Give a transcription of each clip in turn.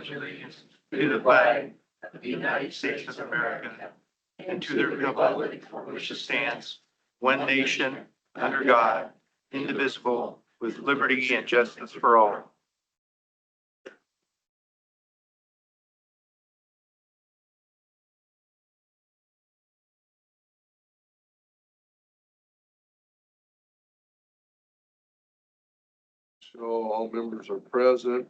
pledge allegiance to the flag of the United States of America and to the republic for which it stands, one nation, under God, indivisible, with liberty and justice for all. So all members are present.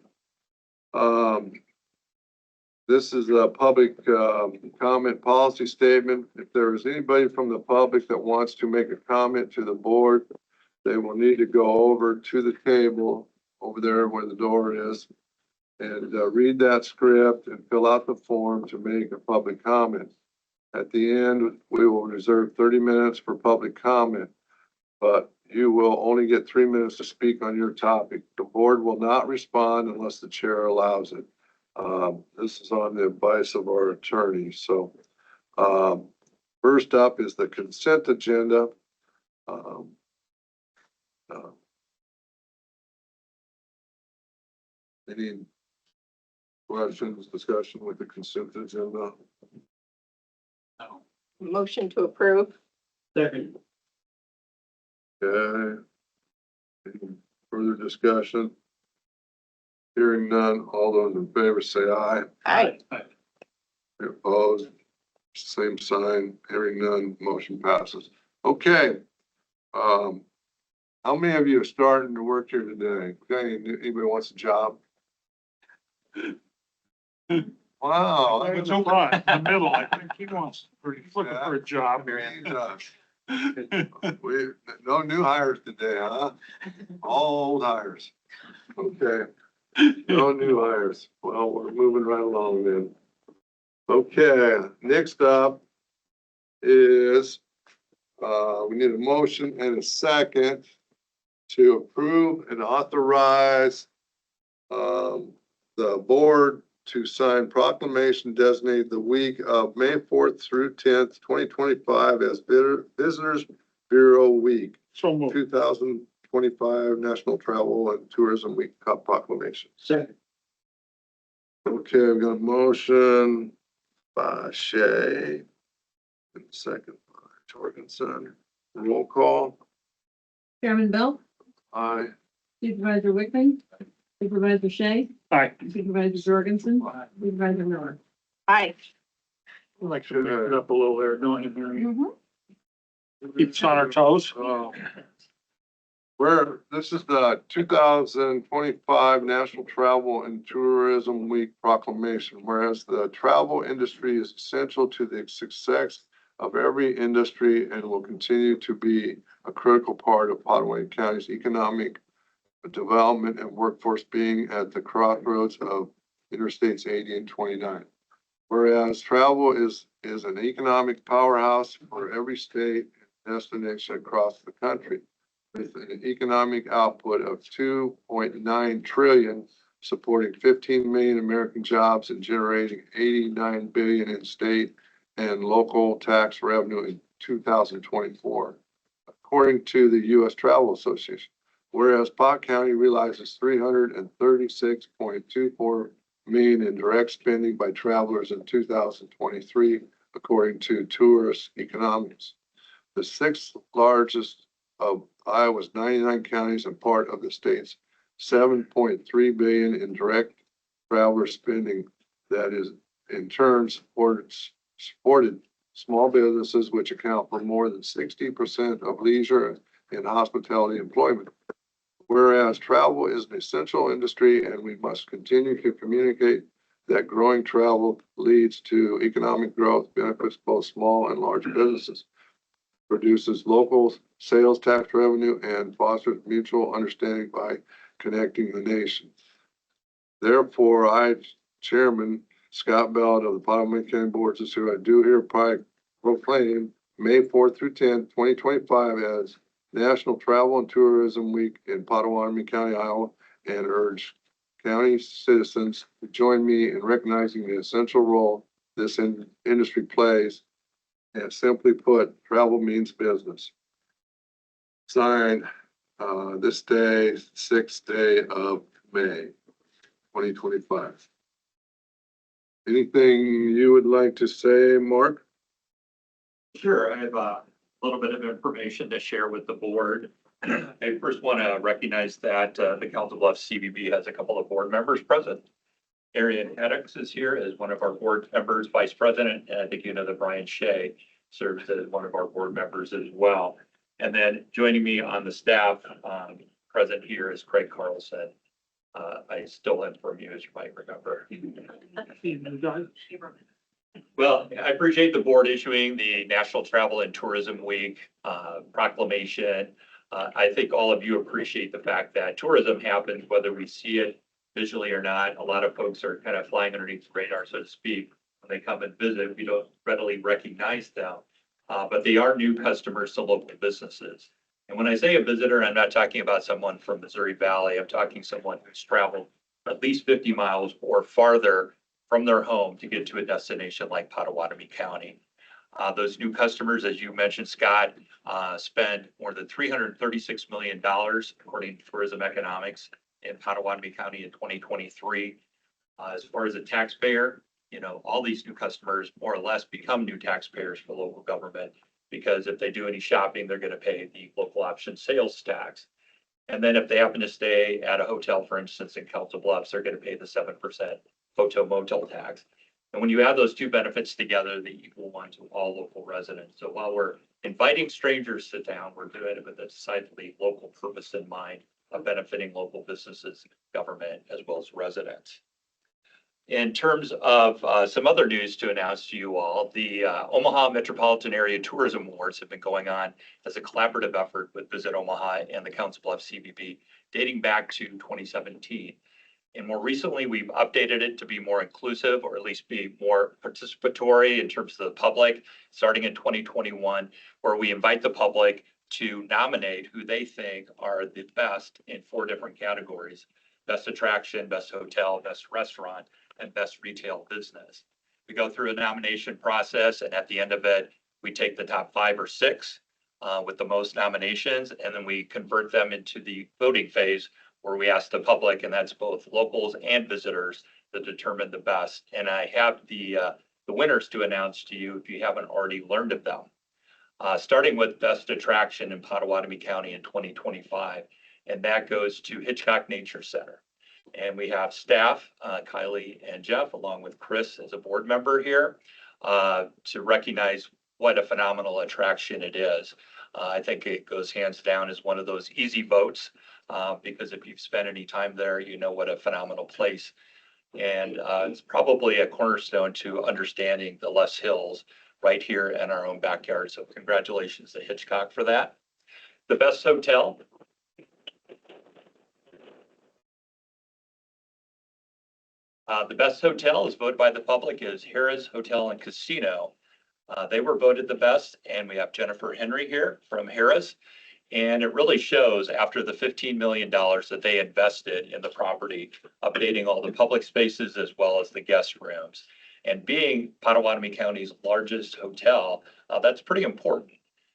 This is a public comment policy statement. If there is anybody from the public that wants to make a comment to the board, they will need to go over to the table over there where the door is and read that script and fill out the form to make a public comment. At the end, we will reserve 30 minutes for public comment, but you will only get 3 minutes to speak on your topic. The board will not respond unless the chair allows it. This is on the advice of our attorney. So first up is the consent agenda. Any questions, discussion with the consent agenda? Motion to approve. Second. Okay. Any further discussion? Hearing none, all those in favor say aye. Aye. Any opposed? Same sign. Hearing none, motion passes. Okay. How many of you are starting to work here today? Okay, anybody wants a job? Wow. It's a lot in the middle. I think he wants, or he's looking for a job. No new hires today, huh? All old hires. Okay. No new hires. Well, we're moving right along then. Okay, next up is, we need a motion and a second to approve and authorize, the board to sign proclamation designated the week of May 4th through 10th, 2025 as Visitors Bureau Week, So moved. 2025 National Travel and Tourism Week proclamation. Second. Okay, I've got a motion by Shay and a second by Jorgensen. Roll call. Chairman Belt, Aye. Supervisor Wickman, Supervisor Shea, Aye. Supervisor Jorgensen, Supervisor Miller. Aye. I'd like to mix it up a little there, don't you, Mary? Mm-hmm. Keep us on our toes. This is the 2025 National Travel and Tourism Week proclamation, whereas the travel industry is essential to the success of every industry and will continue to be a critical part of Potawatomi County's economic development and workforce, being at the crossroads of Interstates 80 and 29. Whereas travel is an economic powerhouse for every state and destination across the country, with an economic output of 2.9 trillion, supporting 15 million American jobs and generating 89 billion in state and local tax revenue in 2024, according to the U.S. Travel Association. Whereas Pot County realizes 336.24 million in direct spending by travelers in 2023, according to Tourist Economics. The sixth largest of Iowa's 99 counties and part of the state's 7.3 billion in direct traveler spending that is in turn supported small businesses, which account for more than 60% of leisure and hospitality employment. Whereas travel is an essential industry and we must continue to communicate that growing travel leads to economic growth, benefits both small and large businesses, produces local sales tax revenue, and fosters mutual understanding by connecting the nation. Therefore, I, Chairman Scott Bell of the Potawatomi County Boards of Supervisors, I do hereby proclaim May 4th through 10th, 2025 as National Travel and Tourism Week in Potawatomi County, Iowa, and urge county citizens to join me in recognizing the essential role this industry plays. And simply put, travel means business. Signed this day, 6th day of May, 2025. Anything you would like to say, Mark? Sure, I have a little bit of information to share with the board. I first want to recognize that the Council Bluffs CVB has a couple of board members present. Arian Haddix is here as one of our board members, vice president, and I think you know that Brian Shea serves as one of our board members as well. And then joining me on the staff present here is Craig Carlson. I stole him from you, as you might remember. Well, I appreciate the board issuing the National Travel and Tourism Week proclamation. I think all of you appreciate the fact that tourism happens whether we see it visually or not. A lot of folks are kind of flying underneath the radar, so to speak. When they come and visit, we don't readily recognize them. But they are new customers to local businesses. And when I say a visitor, I'm not talking about someone from Missouri Valley. I'm talking someone who's traveled at least 50 miles or farther from their home to get to a destination like Pottawatomie County. Those new customers, as you mentioned, Scott, spend more than $336 million, according to Tourism Economics, in Pottawatomie County in 2023. As far as a taxpayer, you know, all these new customers more or less become new taxpayers for local government, because if they do any shopping, they're going to pay the local option sales tax. And then if they happen to stay at a hotel, for instance, in Council Bluffs, they're going to pay the 7% hotel motel tax. And when you add those two benefits together, they equal one to all local residents. So while we're inviting strangers to town, we're doing it with a decidedly local purpose in mind of benefiting local businesses, government, as well as residents. In terms of some other news to announce to you all, the Omaha Metropolitan Area Tourism Awards have been going on as a collaborative effort with Visit Omaha and the Council Bluffs CVB dating back to 2017. And more recently, we've updated it to be more inclusive, or at least be more participatory in terms of the public, starting in 2021, where we invite the public to nominate who they think are the best in 4 different categories: best attraction, best hotel, best restaurant, and best retail business. We go through a nomination process, and at the end of it, we take the top 5 or 6 with the most nominations, and then we convert them into the voting phase, where we ask the public, and that's both locals and visitors, to determine the best. And I have the winners to announce to you if you haven't already learned of them. Starting with best attraction in Pottawatomie County in 2025, and that goes to Hitchcock Nature Center. And we have staff, Kylie and Jeff, along with Chris as a board member here, to recognize what a phenomenal attraction it is. I think it goes hands down as one of those easy votes, because if you've spent any time there, you know what a phenomenal place. And it's probably a cornerstone to understanding the Les Hills right here in our own backyard. So congratulations to Hitchcock for that. The best hotel. The best hotel is voted by the public is Harrah's Hotel and Casino. They were voted the best, and we have Jennifer Henry here from Harrah's. And it really shows after the $15 million that they invested in the property, updating all the public spaces as well as the guest rooms. And being Pottawatomie County's largest hotel, that's pretty important.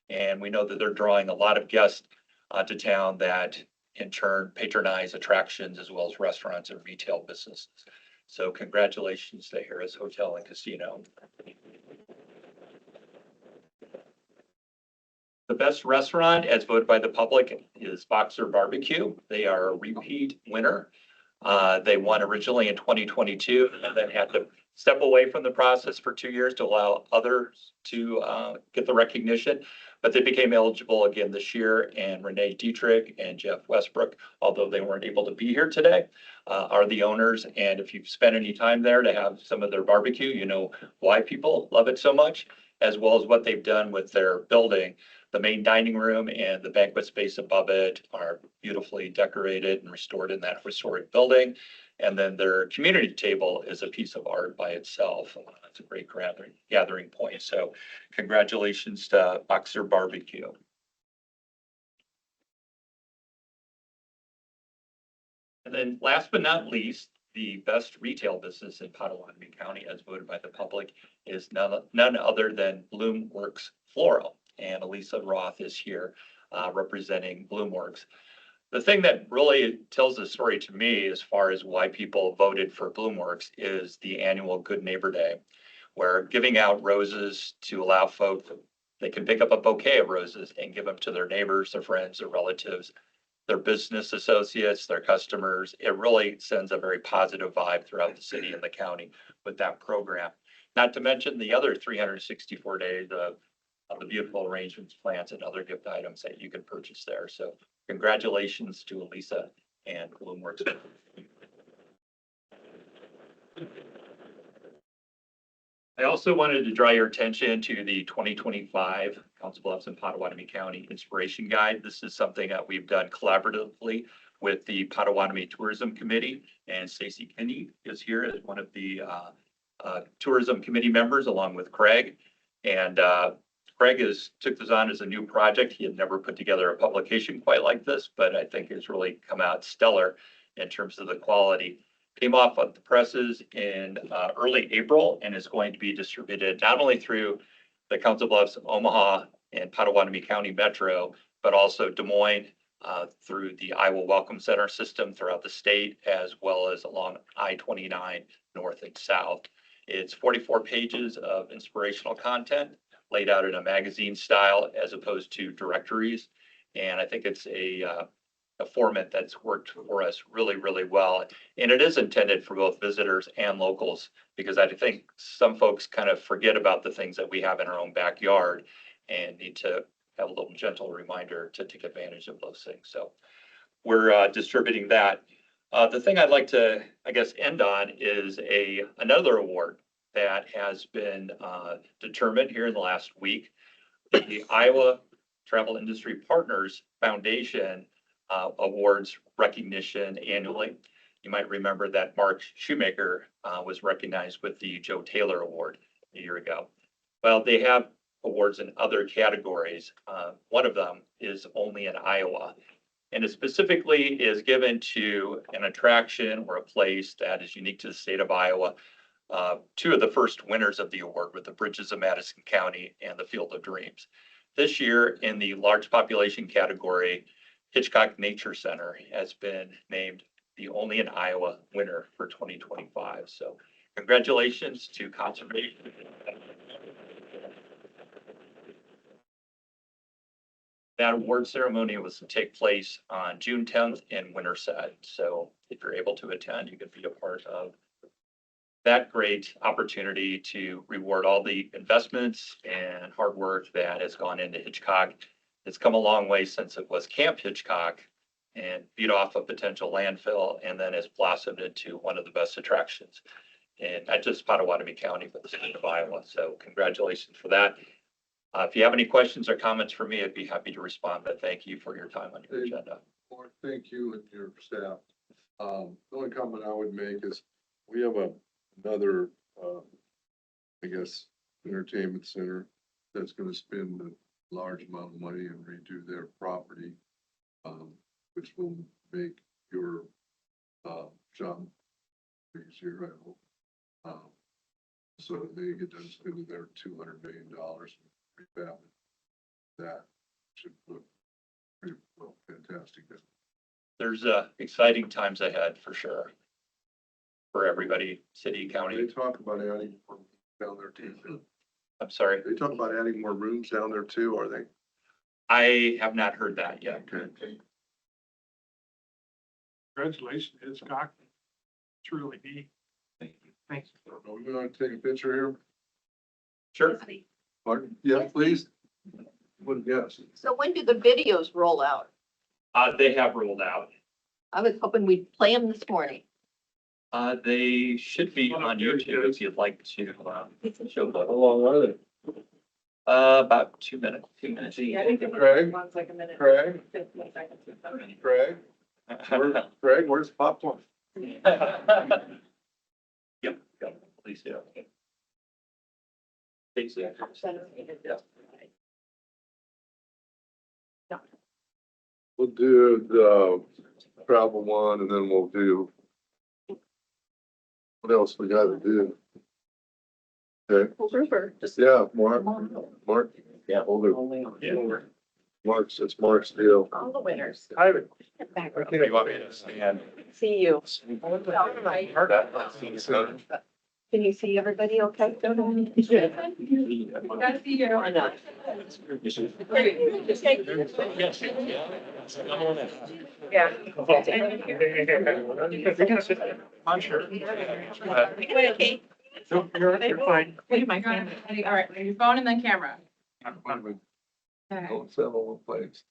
And we know that they're drawing a lot of guests to town that in turn patronize attractions as well as restaurants and retail businesses. So congratulations to Harrah's Hotel and Casino. The best restaurant, as voted by the public, is Boxer Barbecue. They are a repeat winner. They won originally in 2022 and then had to step away from the process for 2 years to allow others to get the recognition. But they became eligible again this year, and Renee Dietrich and Jeff Westbrook, although they weren't able to be here today, are the owners. And if you've spent any time there to have some of their barbecue, you know why people love it so much, as well as what they've done with their building. The main dining room and the banquet space above it are beautifully decorated and restored in that historic building. And then their community table is a piece of art by itself. It's a great gathering point. So congratulations to Boxer Barbecue. And then last but not least, the best retail business in Pottawatomie County, as voted by the public, is none other than Bloomworks Floral. And Elisa Roth is here representing Bloomworks. The thing that really tells the story to me as far as why people voted for Bloomworks is the annual Good Neighbor Day. We're giving out roses to allow folks, they can pick up a bouquet of roses and give them to their neighbors, their friends, their relatives, their business associates, their customers. It really sends a very positive vibe throughout the city and the county with that program. Not to mention the other 364 days of the beautiful arrangements, plants, and other gift items that you can purchase there. So congratulations to Elisa and Bloomworks. I also wanted to draw your attention to the 2025 Council Bluffs and Pottawatomie County Inspiration Guide. This is something that we've done collaboratively with the Pottawatomie Tourism Committee, and Stacy Kinney is here as one of the Tourism Committee members, along with Craig. And Craig took this on as a new project. He had never put together a publication quite like this, but I think it's really come out stellar in terms of the quality. Came off of the presses in early April and is going to be distributed not only through the Council Bluffs, Omaha, and Pottawatomie County Metro, but also Des Moines through the Iowa Welcome Center system throughout the state, as well as along I-29 north and south. It's 44 pages of inspirational content laid out in a magazine style as opposed to directories. And I think it's a format that's worked for us really, really well. And it is intended for both visitors and locals, because I think some folks kind of forget about the things that we have in our own backyard and need to have a little gentle reminder to take advantage of those things. So we're distributing that. The thing I'd like to, I guess, end on is another award that has been determined here in the last week. The Iowa Travel Industry Partners Foundation awards recognition annually. You might remember that Mark Shoemaker was recognized with the Joe Taylor Award a year ago. Well, they have awards in other categories. One of them is only in Iowa. And it specifically is given to an attraction or a place that is unique to the state of Iowa. Two of the first winners of the award were the Bridges of Madison County and the Field of Dreams. This year, in the large population category, Hitchcock Nature Center has been named the only in Iowa winner for 2025. So congratulations to conservation. That award ceremony was to take place on June 10th in Winterset. So if you're able to attend, you could be a part of that great opportunity to reward all the investments and hard work that has gone into Hitchcock. It's come a long way since it was Camp Hitchcock and beat off a potential landfill, and then has blossomed into one of the best attractions in not just Pottawatomie County, but the state of Iowa. So congratulations for that. If you have any questions or comments for me, I'd be happy to respond, but thank you for your time on your agenda. Mark, thank you and your staff. The only comment I would make is we have another, I guess, entertainment center that's gonna spend a large amount of money and redo their property, which will make your job easier, I hope. So they get done spending their $200 million refab. That should look pretty well, fantastic. There's exciting times ahead for sure. For everybody, city, They county. talk about adding more down there too. I'm sorry, They talk about adding more rooms down there too, are they? I have not heard that yet. Okay. Congratulations, Hitchcock. It's really neat. Thank you. Thanks. Are we gonna take a picture here? Sure. Martin? Yeah, please. Would guess. So when do the videos roll out? They have rolled out. I was hoping we'd play them this morning. They should be on YouTube if you'd like to show How them. long are they? About 2 minutes. 2 minutes. Craig? One's like a minute. Craig? 15 seconds. Craig? Craig, where's the popcorn? Yep, please do. Casey? We'll do the travel one and then we'll do. What else we gotta do? Okay, River, just yeah, Mark, Yeah. older. Yeah. It's Mark's deal. All the winners. Back row. You want me to stand? See you. Can you see everybody okay? Gotta see you. Or not? Yeah. I'm sure. Okay. You're fine. Wait, my God. All right, your phone and then camera. Don't settle in place.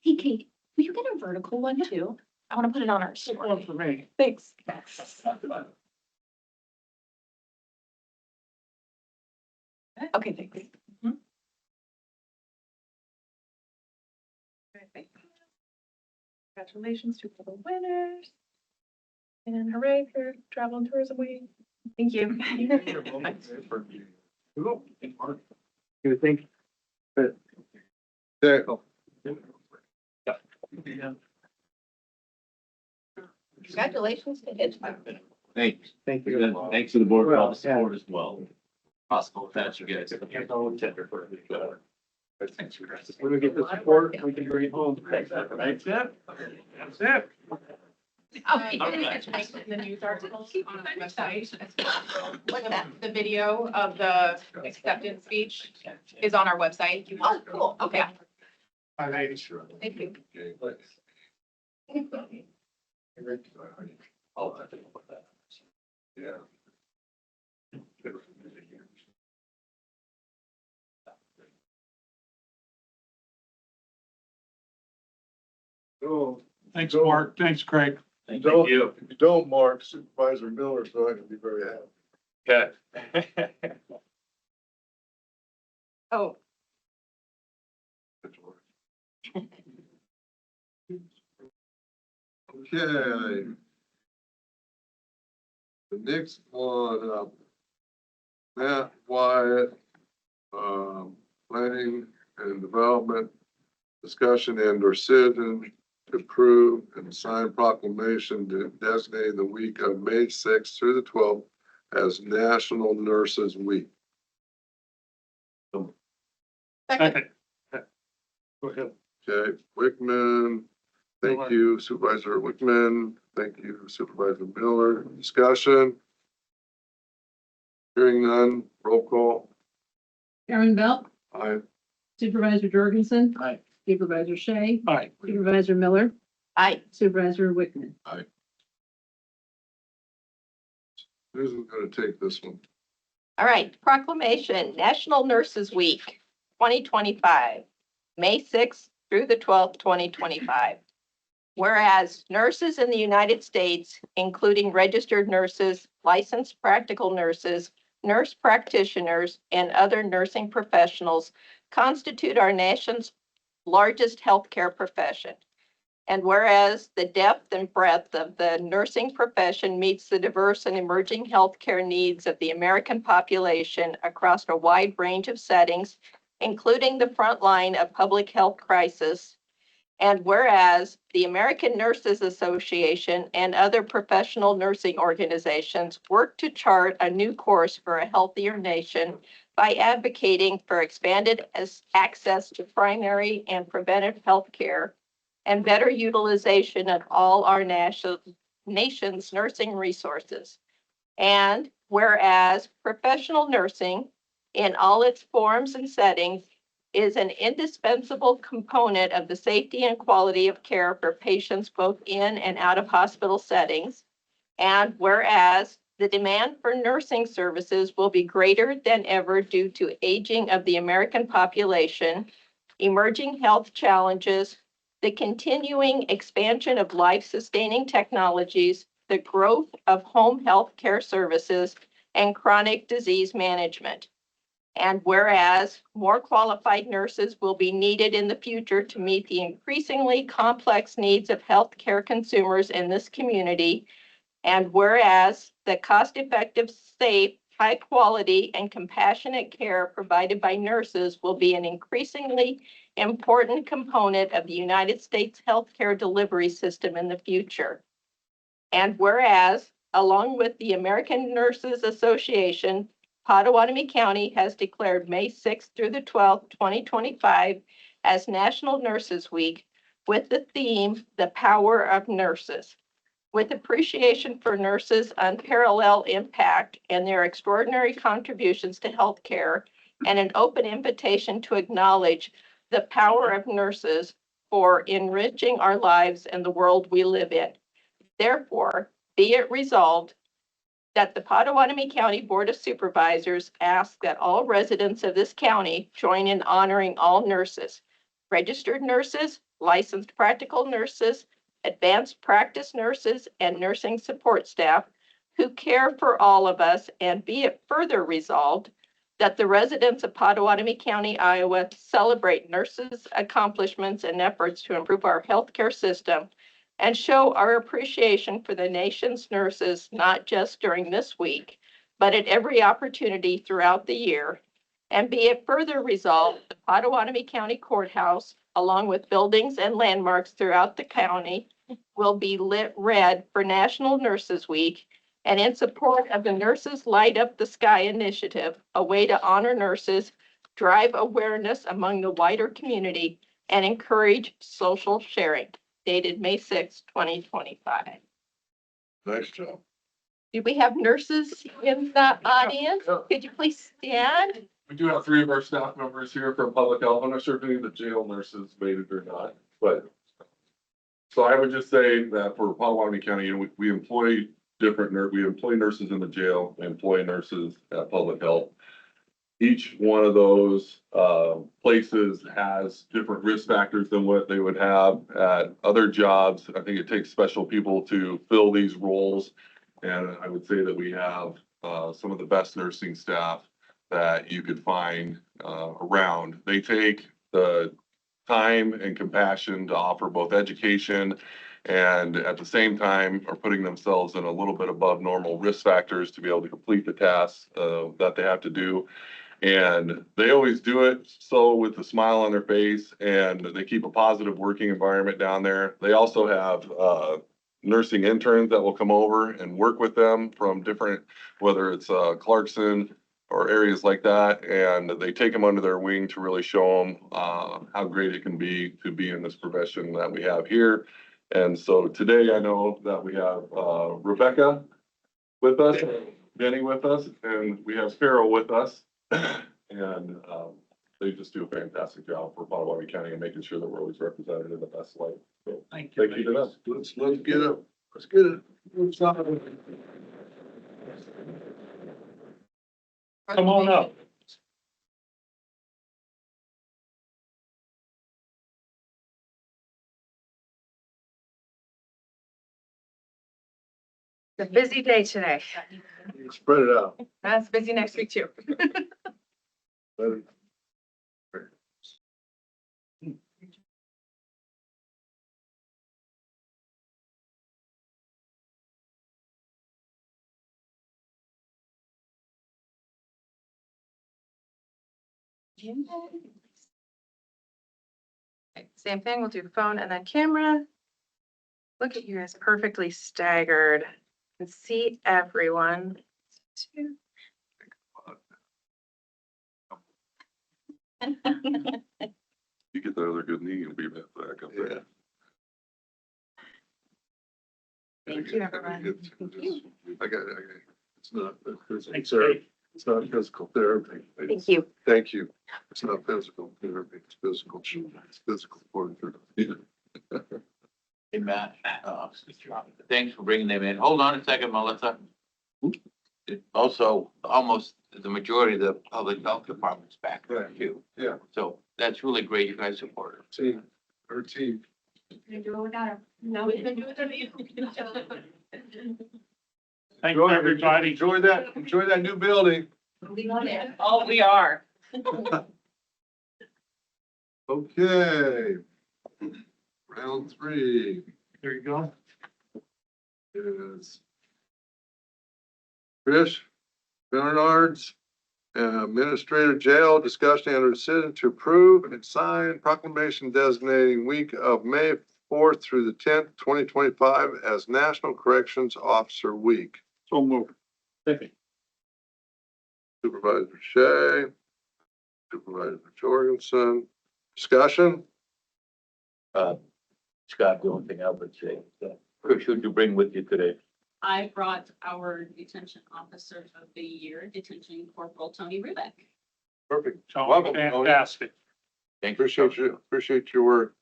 Hey, Kate, will you get a vertical one too? I want to put it on our One story. for me. Thanks. Okay, thanks. Congratulations to all the winners. And hooray for Travel and Tourism Week. Thank you. You think? Okay, Congratulations to Hitch. Thanks. Thank you. Thanks to the board for all the Well, yeah. support as well. Possible without you guys. When we get the support, we can bring it home. That's it. That's it. Oh, you can catch the news articles on our website. What's that? The video of the acceptance speech is on our website. You Oh, cool. Okay. Thank you. yeah. Oh, Thanks, Mark. Thanks, Craig. Thank Don't- you. if you don't, Mark, Supervisor Miller's not gonna be very happy. Okay. Oh, Okay. The next one up, Matt Wyatt, planning and development discussion and or decision to approve and sign proclamation to designate the week of May 6th through the 12th as National Nurses Week. second. Go ahead. Okay, Wickman, thank you Supervisor Wickman, thank you Supervisor Miller. Discussion? Hearing none, roll call. Chairman Belt, Aye. Supervisor Jorgensen. Aye. Supervisor Shea, Aye. Supervisor Miller, Aye. Supervisor Wickman. Who's gonna take this one? All right. Proclamation, National Nurses Week, 2025, May 6th through the 12th, 2025. Whereas nurses in the United States, including registered nurses, licensed practical nurses, nurse practitioners, and other nursing professionals, constitute our nation's largest healthcare profession. And whereas the depth and breadth of the nursing profession meets the diverse and emerging healthcare needs of the American population across a wide range of settings, including the front line of public health crisis. And whereas the American Nurses Association and other professional nursing organizations work to chart a new course for a healthier nation by advocating for expanded access to primary and preventive health care and better utilization of all our nation's nursing resources. And whereas professional nursing in all its forms and settings is an indispensable component of the safety and quality of care for patients both in and out of hospital settings. And whereas the demand for nursing services will be greater than ever due to aging of the American population, emerging health challenges, the continuing expansion of life-sustaining technologies, the growth of home health care services, and chronic disease management. And whereas more qualified nurses will be needed in the future to meet the increasingly complex needs of healthcare consumers in this community, and whereas the cost-effective, safe, high-quality, and compassionate care provided by nurses will be an increasingly important component of the United States healthcare delivery system in the future. And whereas, along with the American Nurses Association, Potawatomi County has declared May 6th through the 12th, 2025 as National Nurses Week with the theme, The Power of Nurses. With appreciation for nurses' unparalleled impact and their extraordinary contributions to healthcare, and an open invitation to acknowledge the power of nurses for enriching our lives and the world we live in. Therefore, be it resolved that the Potawatomi County Board of Supervisors ask that all residents of this county join in honoring all nurses, registered nurses, licensed practical nurses, advanced practice nurses, and nursing support staff who care for all of us, and be it further resolved that the residents of Potawatomi County, Iowa celebrate nurses' accomplishments and efforts to improve our healthcare system and show our appreciation for the nation's nurses, not just during this week, but at every opportunity throughout the year. And be it further resolved, the Potawatomi County Courthouse, along with buildings and landmarks throughout the county, will be lit red for National Nurses Week and in support of the Nurses Light Up the Sky initiative, a way to honor nurses, drive awareness among the wider community, and encourage social sharing. Dated May 6, 2025. Nice job. Do we have nurses in the audience? Could you please stand? We do have 3 of our staff members here from public health. I'm not sure if any of the jail nurses made it or not, but. So I would just say that for Potawatomi County, we employ we employ nurses in the jail, we employ nurses at public health. Each one of those places has different risk factors than what they would have at other jobs. I think it takes special people to fill these roles. And I would say that we have some of the best nursing staff that you could find around. They take the time and compassion to offer both education and at the same time are putting themselves in a little bit above normal risk factors to be able to complete the tasks that they have to do. And they always do it so with a smile on their face, and they keep a positive working environment down there. They also have nursing interns that will come over and work with them from different, whether it's Clarkson or areas like that, and they take them under their wing to really show them how great it can be to be in this profession that we have here. And so today I know that we have Rebecca with us, Jenny with us, and we have Farrell with us. And they just do a fantastic job for Potawatomi County and making sure that we're always represented in the best light. So Thank you. thank you to them. Let's get it. Let's get it. Come on up. It's a busy day today. Spread it out. That's busy next week too. Okay, same thing, we'll do phone and then camera. Look at you guys perfectly staggered and see everyone. Two. You get that other good knee, you'll be back up there. Yeah. Thank you, everyone. I got it. It's not physical Thanks, therapy. Kate. It's not physical therapy. Thank you. Thank you. It's not physical therapy. It's physical. It's physical therapy. Hey, Matt, thanks for bringing them in. Hold on a second, Melissa. Also, almost the majority of the public health department's back there too. Yeah. So that's really great. You guys support her. Team, her team. No, we've been doing it. Thank you, everybody. Enjoy that new building. Oh, we are. Okay. Round 3 There you go. is Chris Bernard's Administrator Jail discussion and decision to approve and sign proclamation designating week of May 4th through the 10th, 2025 as National Corrections Officer Week. So moved. Second. Supervisor Shea, Supervisor Jorgensen. Discussion? Scott, the only thing I would say, Chris, who'd you bring with you today? I brought our detention officer of the year, Detention Corporal Tony Rubeck. Perfect. So Welcome, Tony. fantastic. Thank Appreciate your work.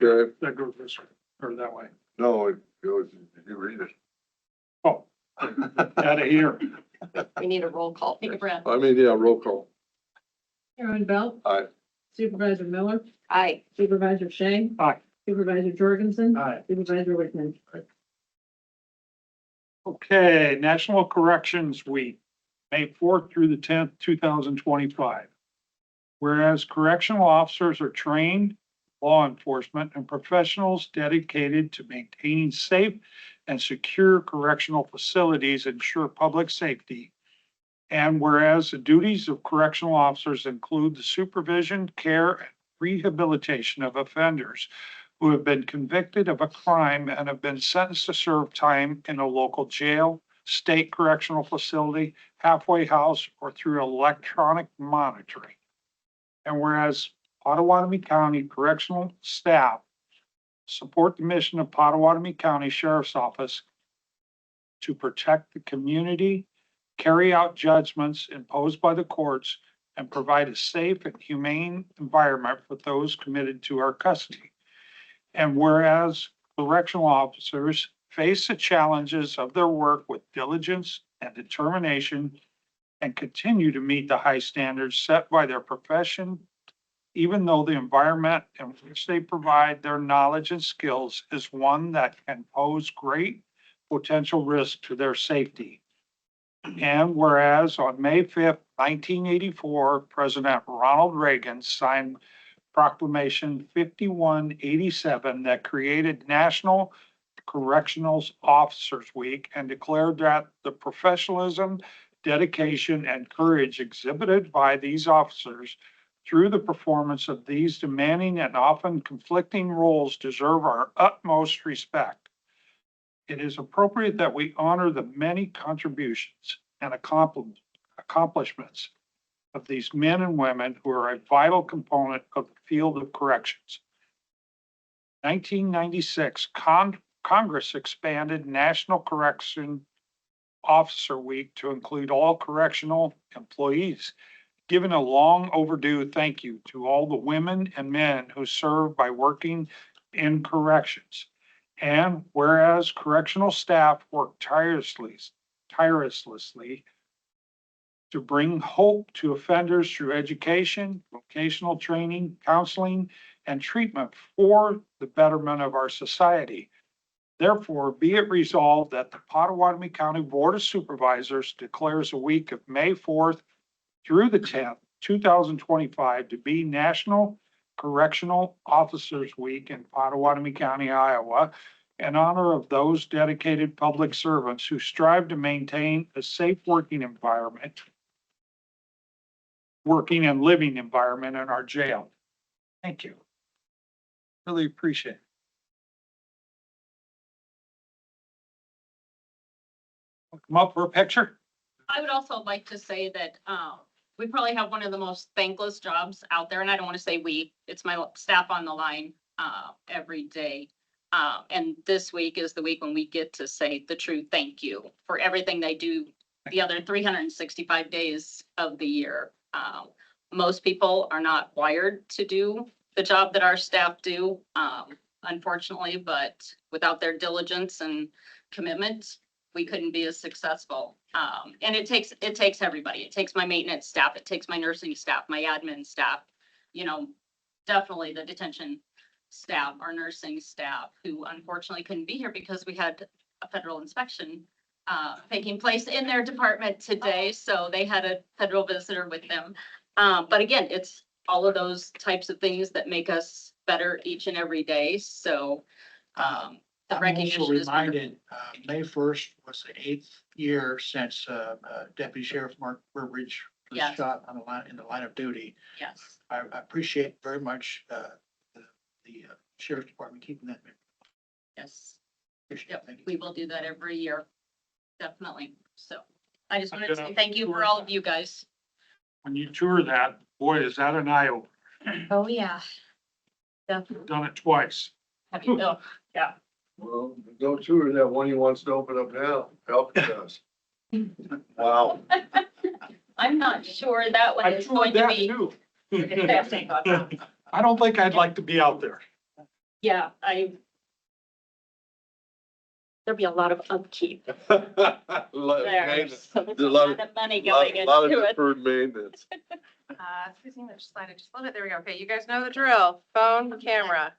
Okay, That goes this way, or that way. no, it goes, you read it. Oh, out of here. We need a roll call. Take a first. breath. I mean, yeah, roll call. Aaron Bell. Aye. Supervisor Miller, Aye. Supervisor Shea. Aye. Supervisor Jorgensen. Aye. Supervisor Wickman. Okay, National Corrections Week, May 4th through the 10th, 2025. Whereas correctional officers are trained law enforcement and professionals dedicated to maintaining safe and secure correctional facilities ensure public safety. And whereas the duties of correctional officers include the supervision, care, and rehabilitation of offenders who have been convicted of a crime and have been sentenced to serve time in a local jail, state correctional facility, halfway house, or through electronic monitoring. And whereas Pottawatomie County correctional staff support the mission of Pottawatomie County Sheriff's Office to protect the community, carry out judgments imposed by the courts, and provide a safe and humane environment for those committed to our custody. And whereas correctional officers face the challenges of their work with diligence and determination and continue to meet the high standards set by their profession, even though the environment in which they provide their knowledge and skills is one that can pose great potential risk to their safety. And whereas on May 5th, 1984, President Ronald Reagan signed Proclamation 5187 that created National Correctional Officers Week and declared that the professionalism, dedication, and courage exhibited by these officers through the performance of these demanding and often conflicting roles deserve our utmost respect. It is appropriate that we honor the many contributions and accomplishments of these men and women who are a vital component of the field of corrections. 1996, Congress expanded National Correction Officer Week to include all correctional employees, giving a long overdue thank you to all the women and men who serve by working in corrections. And whereas correctional staff work tirelessly to bring hope to offenders through education, vocational training, counseling, and treatment for the betterment of our society. Therefore, be it resolved that the Pottawatomie County Board of Supervisors declares a week of May 4th through the 10th, 2025 to be National Correctional Officers Week in Pottawatomie County, Iowa, in honor of those dedicated public servants who strive to maintain a safe working and living environment in our jail. Thank you. Really appreciate it. Come up for a picture? I would also like to say that, we probably have one of the most thankless jobs out there, and I don't want to say we, it's my staff on the line, every day. And this week is the week when we get to say the true thank you for everything they do the other 365 days of the year. Most people are not wired to do the job that our staff do, unfortunately, but without their diligence and commitment, we couldn't be as successful. And it takes everybody. It takes my maintenance staff. It takes my nursing staff, my admin staff, definitely the detention staff, our nursing staff, who unfortunately couldn't be here because we had a federal inspection taking place in their department today. So they had a federal visitor with them. But again, it's all of those types of things that make us better each and every day. So the I'm recognition also is wonderful. reminded, May 1st was the 8th year since Deputy Sheriff Mark Burbridge was Yes. shot in the line of duty. Yes, I appreciate very much the Sheriff's Department keeping that. yes. Appreciate it. Yep, Thank you. we will do that every year. Definitely. So I just wanted to say thank you for all of you guys. When you tour that, boy, is that an eye opener. Oh, yeah. Definitely. Done it twice. Have you, oh, yeah. Well, go tour that one he wants to open up now. Help us. Wow. I'm not sure that one I is toured going to that be. too. Yeah, I don't think I'd like to be out there. there'll be a lot of upkeep there. Maintenance. So there's There's a lot of money going Lot of into it. deferred maintenance. Susan, just slide it just a little bit. There we go. Okay, you guys know the drill. Phone, camera.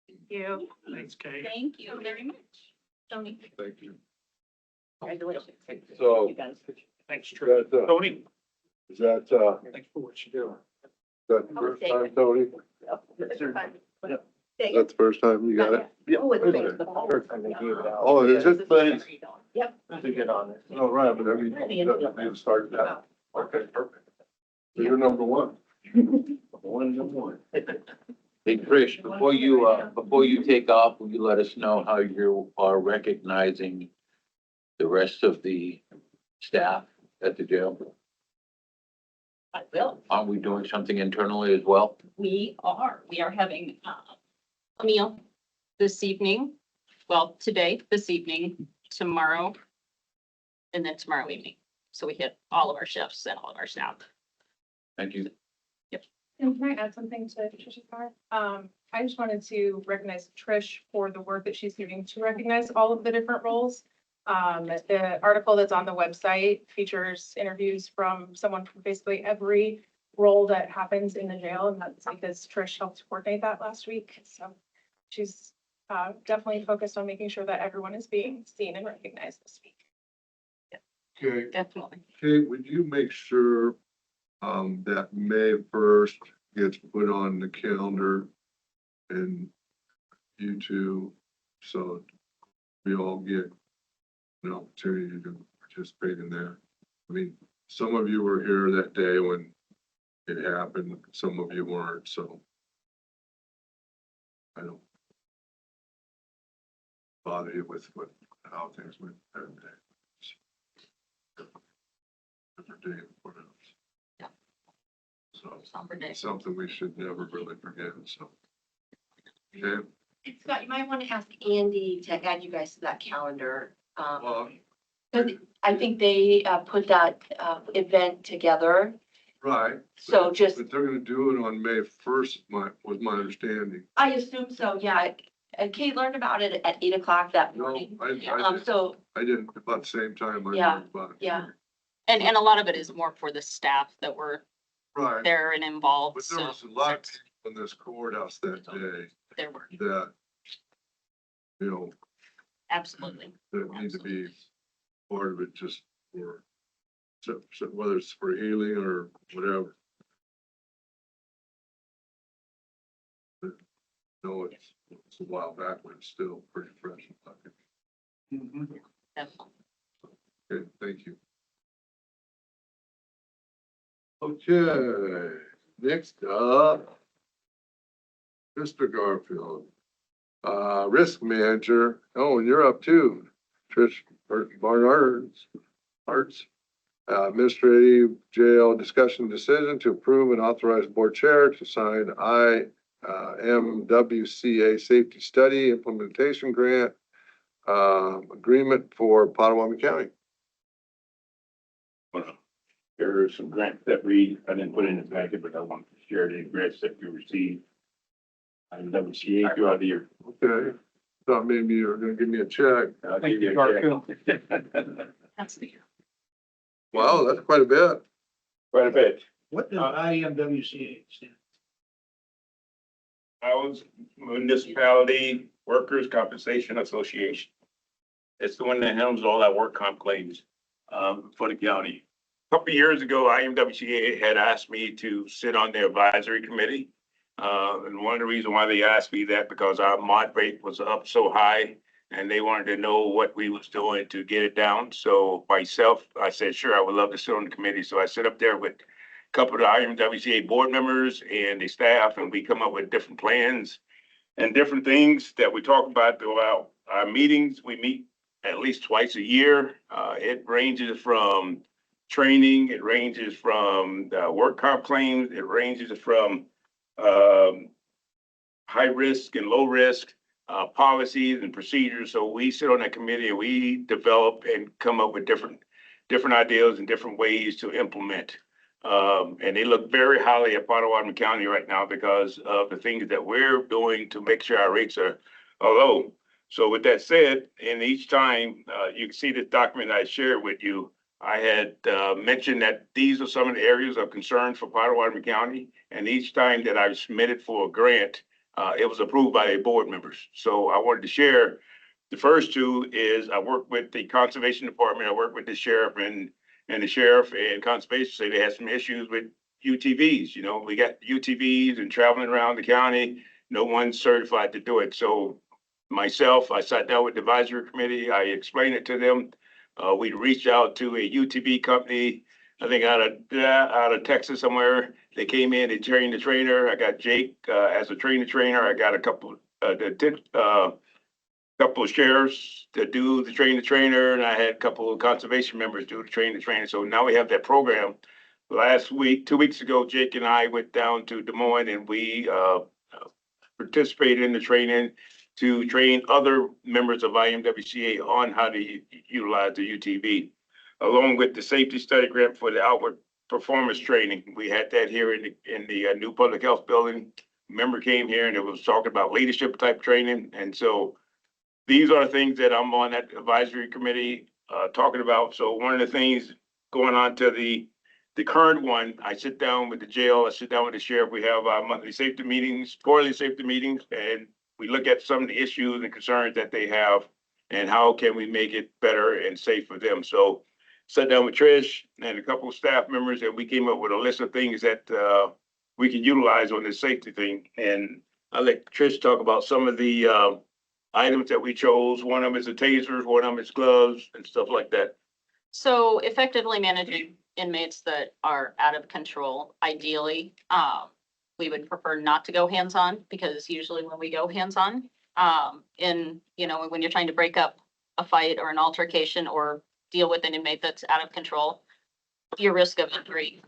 Thank you. Thanks, Kate. Thank you very much. Tony. Thank you. Congratulations. So, You guys. Thanks, Trish. that, Tony, is that, thanks for what you do. that the first time, Tony? Take That's the first time you got it? Oh, it's Okay. the phone. Oh, is it? Yep. To get on it. Oh, right, but I mean, you started that. Okay, perfect. So you're number one. One. Hey, Trish, before you take off, will you let us know how you are recognizing the rest of the staff at the jail? I will. Aren't we doing something internally as well? We are having a meal this evening. Well, today, this evening, tomorrow, and then tomorrow evening. So we hit all of our shifts and all of our staff. Thank you. And can I add something to Trish's part? I just wanted to recognize Trish for the work that she's doing to recognize all of the different roles. The article that's on the website features interviews from someone from basically every role that happens in the jail, and that's because Trish helped coordinate that last week. So she's definitely focused on making sure that everyone is being seen and recognized this week. Okay, Definitely. Kate, would you make sure, that May 1st gets put on the calendar and YouTube, so we all get an opportunity to participate in that? I mean, some of you were here that day when it happened, some of you weren't, so I don't bother you with how things went that day. Different day, what else? Yeah. So, Somber day. it's something we should never really forget, so. Okay, And Scott, you might want to ask Andy to add you guys to that calendar. well, 'Cause I think they put that event together. right. So but- just, But they're gonna do it on May 1st, was my understanding. I assume so, yeah. And Kate learned about it at 8 o'clock that No, morning. I So, didn't, about the same time I Yeah, learned about it. yeah. And a lot of it is more for the staff that were Right, there and involved. but there So was a lot of people in this courthouse that day there were, that, you know, absolutely. that need to be part of it just for, so whether it's for healing or whatever. But, no, it's a while back, but it's still pretty fresh. in my opinion. Definitely. Okay, thank you. Okay, next up, Mr. Garfield, risk manager. Oh, and you're up too, Trish Barnard's, Arts. Administrative jail discussion decision to approve and authorize board chair to sign MWCA safety study implementation grant agreement for Potawatomi County. There are some grants that I didn't put in the packet, but I want to share the grants that we received. I'm WCA throughout the year. Okay, thought maybe you were gonna give me a check. I'll Thank give you, a Garfield. check. That's the. Wow, that's quite a bit. Quite a bit. What does IMWCA stand? Iowa's Municipality Workers' Compensation Association. It's the one that handles all our work comp claims, for the county. A couple of years ago, IMWCA had asked me to sit on their advisory committee. And one of the reasons why they asked me that because our mod rate was up so high and they wanted to know what we was doing to get it down. So myself, I said, sure, I would love to sit on the committee. So I sit up there with a couple of the IMWCA board members and the staff, and we come up with different plans and different things that we talk about throughout our meetings. We meet at least twice a year. It ranges from training, it ranges from work comp claims, it ranges from um, high risk and low risk policies and procedures. So we sit on that committee and we develop and come up with different ideas and different ways to implement. And they look very highly at Potawatomi County right now because of the things that we're doing to make sure our rates are low. So with that said, and each time you can see this document I shared with you, I had mentioned that these are some of the areas of concern for Potawatomi County. And each time that I've submitted for a grant, it was approved by the board members. So I wanted to share the first two is I work with the Conservation Department. I work with the sheriff and the sheriff and conservation say they had some issues with UTVs. You know, we got UTVs and traveling around the county. No one's certified to do it. So myself, I sat down with the advisory committee. I explained it to them. We reached out to a UTV company, I think out of Texas somewhere. They came in, they trained the trainer. I got Jake as a trainer. I got a couple couple of sheriffs to do the train the trainer, and I had a couple of conservation members do the train the trainer. So now we have that program. Last week, 2 weeks ago, Jake and I went down to Des Moines and we participated in the training to train other members of IMWCA on how to utilize the UTV, along with the safety study grant for the outward performance training. We had that here in the new public health building. Member came here and it was talking about leadership type training. And so these are the things that I'm on that advisory committee talking about. So one of the things going on to the current one, I sit down with the jail, I sit down with the sheriff. We have our monthly safety meetings, quarterly safety meetings, and we look at some of the issues and concerns that they have and how can we make it better and safe for them. So sat down with Trish and a couple of staff members and we came up with a list of things that we can utilize on this safety thing. And I'll let Trish talk about some of the items that we chose. One of them is the tasers, one of them is gloves and stuff like that. So effectively managing inmates that are out of control, ideally, we would prefer not to go hands-on because usually when we go hands-on, when you're trying to break up a fight or an altercation or deal with an inmate that's out of control, your risk of injury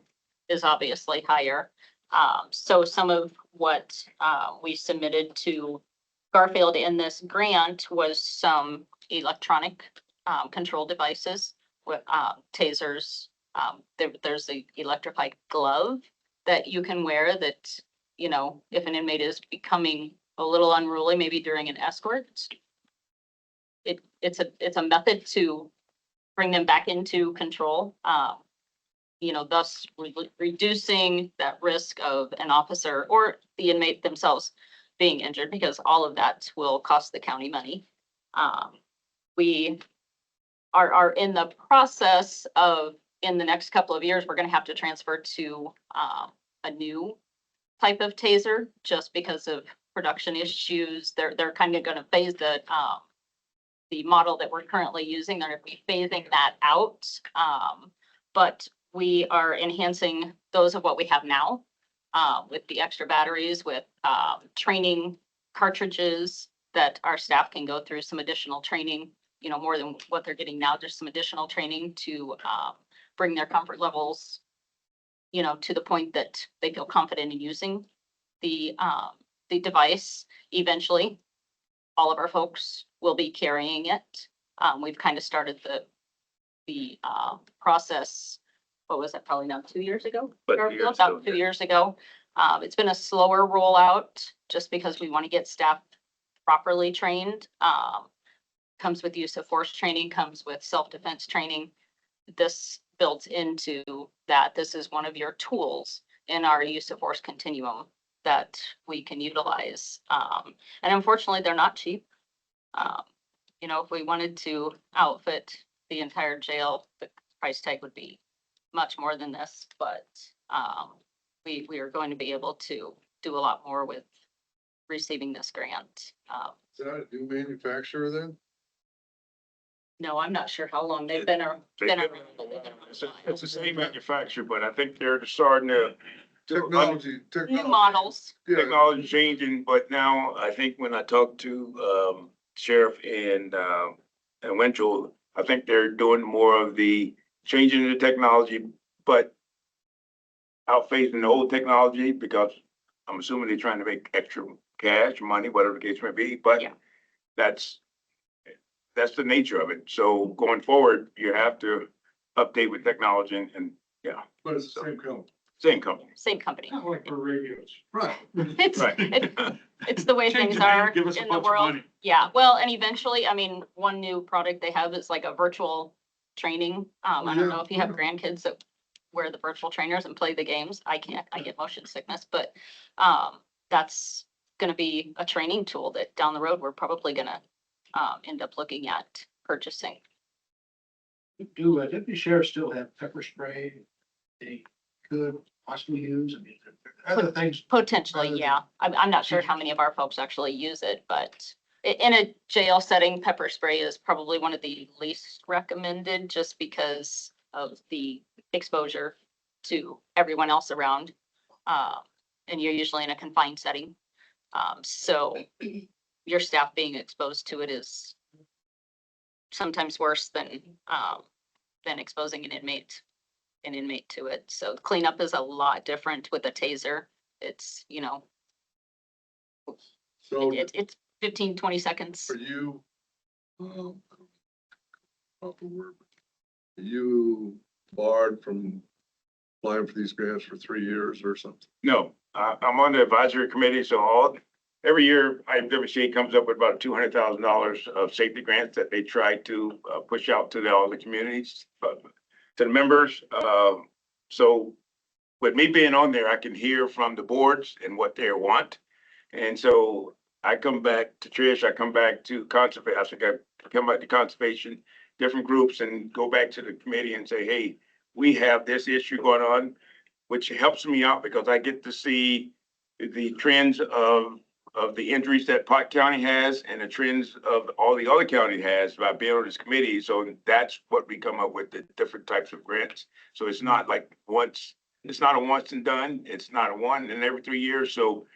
is obviously higher. So some of what we submitted to Garfield in this grant was some electronic control devices with tasers. There's the electrified glove that you can wear that, if an inmate is becoming a little unruly, maybe during an escort, it's a method to bring them back into control. Thus reducing that risk of an officer or the inmate themselves being injured, because all of that will cost the county money. We are in the process of, in the next couple of years, we're going to have to transfer to a new type of taser just because of production issues. They're kind of going to phase the model that we're currently using. They're going to be phasing that out. But we are enhancing those of what we have now with the extra batteries, with training cartridges that our staff can go through some additional training, more than what they're getting now, just some additional training to bring their comfort levels, to the point that they feel confident in using the device. Eventually, all of our folks will be carrying it. We've kind of started the process. What was that? Probably now 2 years ago. About 2 years ago. It's been a slower rollout just because we want to get staff properly trained. Comes with use of force training, comes with self-defense training. This built into that. This is one of your tools in our use of force continuum that we can utilize. And unfortunately, they're not cheap. If we wanted to outfit the entire jail, the price tag would be much more than this, but we are going to be able to do a lot more with receiving this grant. Is that a new manufacturer then? No, I'm not sure how long they've been around. It's the same manufacturer, but I think they're starting to. Technology. New models. Yeah, Technology changing, but now I think when I talked to Sheriff and Winchell, I think they're doing more of the changing the technology, but outphasing the old technology because I'm assuming they're trying to make extra cash, money, whatever the case may be, but Yeah. that's the nature of it. So going forward, you have to update with technology and yeah, but it's the same company. same company. Same company. Kind of like for radios. Right. It's, Right. it's the way Change things the name, are give us a in the bunch of world. money. Yeah, well, and eventually, I mean, one new product they have is like a virtual training. I don't know if you have grandkids that wear the virtual trainers and play the games. I can't, I get motion sickness, but that's gonna be a training tool that down the road, we're probably gonna end up looking at purchasing. Do deputy sheriffs still have pepper spray they could possibly use? I mean, other things. Potentially, Rather yeah. I'm not sure how many of our folks actually use it, but in a jail setting, pepper spray is probably one of the least recommended just because of the exposure to everyone else around. And you're usually in a confined setting. So your staff being exposed to it is sometimes worse than exposing an inmate to it. So cleanup is a lot different with a taser. It's, you know, So it's 15, 20 seconds. are you, proper word, are you barred from applying for these grants for 3 years or something? No, I'm on the advisory committee, so every year IMWCA comes up with about $200,000 of safety grants that they try to push out to all the communities, to the members. So with me being on there, I can hear from the boards and what they want. And so I come back to Trish, I come back to conservation, I come back to conservation, different groups and go back to the committee and say, hey, we have this issue going on, which helps me out because I get to see the trends of the injuries that Pot County has and the trends of all the other county has by being on this committee. So that's what we come up with, the different types of grants. So it's not like it's not a once and done. It's not a one and every 3 years. So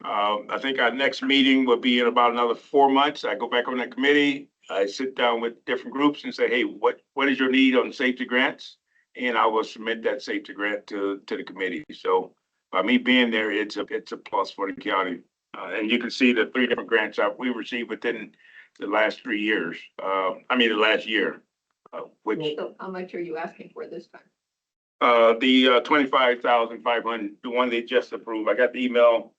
I think our next meeting will be in about another 4 months. I go back on that committee. I sit down with different groups and say, hey, what is your need on safety grants? And I will submit that safety grant to the committee. So by me being there, it's a plus for the county. And you can see the 3 different grants we received within the last 3 years. The last year, which So how much are you asking for this time? the 25,500, the one they just approved. I got the email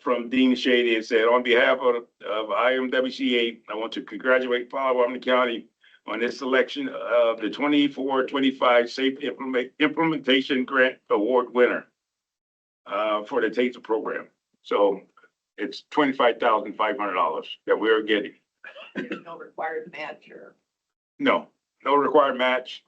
from Dean Shady. It said, on behalf of IMWCA, I want to congratulate Potawatomi County on this selection of the 24-25 Safe Implementation Grant Award winner for the TASER program. So it's $25,500 that we're getting. There's no required match or. No required match.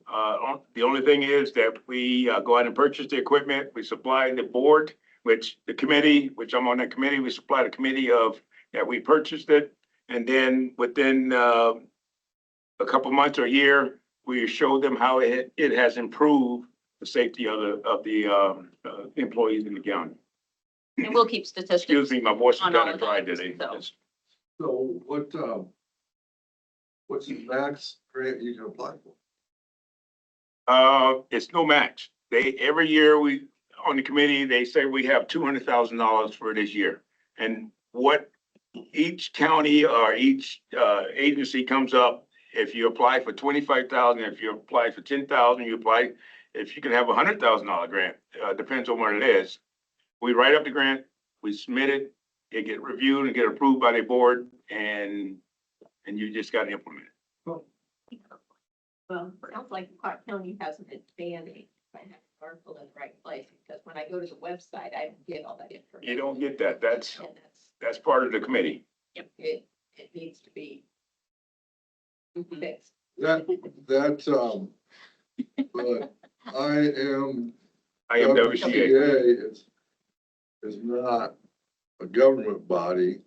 The only thing is that we go out and purchase the equipment. We supply the board, which the committee, which I'm on that committee, we supply the committee of that we purchased it. And then within a couple months or a year, we show them how it has improved the safety of the employees in the county. And we'll keep statistics. Excuse me, my voice is on kind all of dry that, today. so. So what's the max grant you can apply for? It's no match. Every year on the committee, they say we have $200,000 for this year. And what each county or each agency comes up, if you apply for 25,000, if you apply for 10,000, if you can have $100,000 grant, depends on what it is. We write up the grant, we submit it, it get reviewed and get approved by the board, and you just got to implement it. Well, it sounds like Clark County has an advantage. I have the article in the right place because when I go to the website, I don't get all that information. You don't get that. That's And part of the committee. it needs to be fixed. But IMWCA. is not a government body.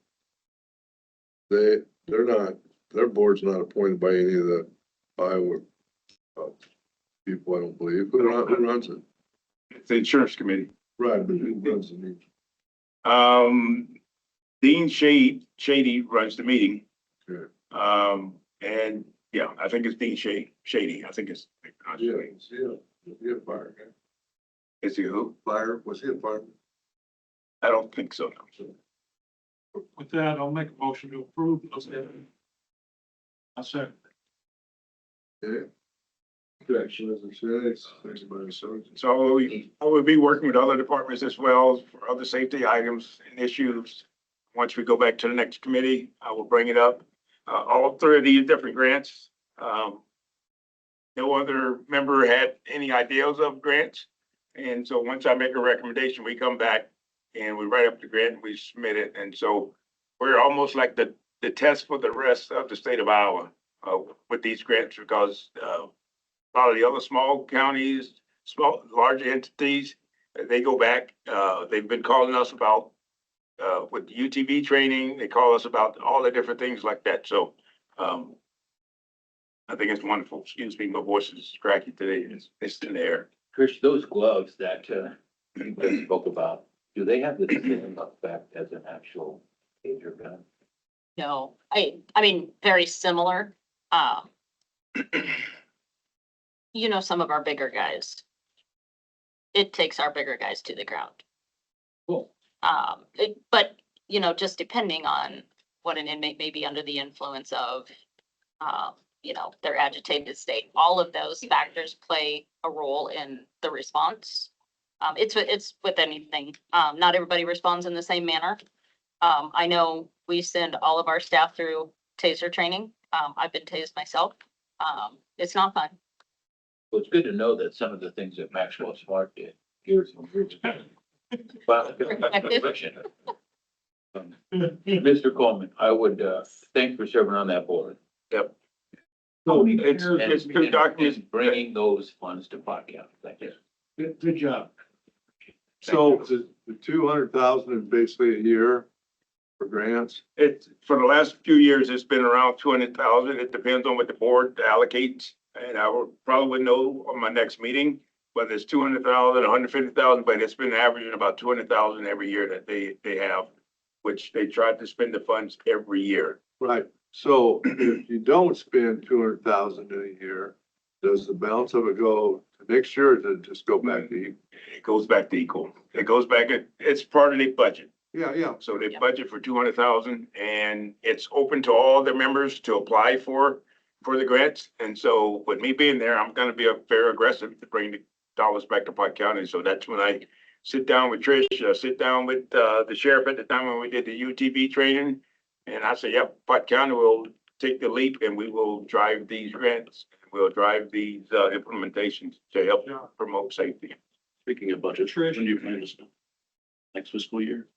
They're not their board's not appointed by any of the Iowa people, I don't believe. Who runs it? It's the insurance committee. Right, but who runs the meeting? Dean Shady runs the meeting. Okay. And yeah, I think it's Dean Shady. I think it's. Yeah, was he a fire guy? Is he who? Fire, was he a fireman? I don't think so. With that, I'll make a motion to approve. I'll second. Yeah. Correction, Mr. Shea, second by Mr. Sargent. So I will be working with other departments as well for other safety items and issues. Once we go back to the next committee, I will bring it up. All three of these different grants. No other member had any ideas of grants. And so once I make a recommendation, we come back and we write up the grant and we submit it. And so we're almost like the test for the rest of the state of Iowa with these grants because a lot of the other small counties, large entities, they go back. They've been calling us about with the UTV training. They call us about all the different things like that. So I think it's wonderful. Excuse me, my voice is cracky today. It's in the air. Trish, those gloves that you guys spoke about, do they have the same effect as an actual taser gun? No, I mean, very similar. You know, some of our bigger guys. It takes our bigger guys to the ground. Cool. But, you know, just depending on what an inmate may be under the influence of, you know, their agitated state, all of those factors play a role in the response. It's with anything. Not everybody responds in the same manner. I know we send all of our staff through taser training. I've been tased myself. It's not fun. Well, it's good to know that some of the things that Maxwell Smart did. Here's Well, Mr. Coleman, I would, thanks for serving on that board. Yep. How many It's pairs two documents. Bringing those funds to Pot County. Thank you. Good job. So the 200,000 is basically a year for grants. It's for the last few years, it's been around 200,000. It depends on what the board allocates. And I will probably know on my next meeting, whether it's 200,000, 150,000, but it's been averaging about 200,000 every year that they have, which they try to spend the funds every year. Right. So if you don't spend 200,000 in a year, does the balance of it go to next year or does it just go back to equal? It goes back to equal. It goes back, it's part of the budget. Yeah. So they budget for 200,000 and it's open to all the members to apply for the grants. And so with me being there, I'm gonna be very aggressive to bring the dollars back to Pike County. So that's when I sit down with Trish, sit down with the sheriff at the time when we did the UTV training. And I say, yep, Pike County will take the leap and we will drive these grants. We'll drive these implementations to help promote safety. Speaking of budget, when do you plan to spend? Next fiscal year?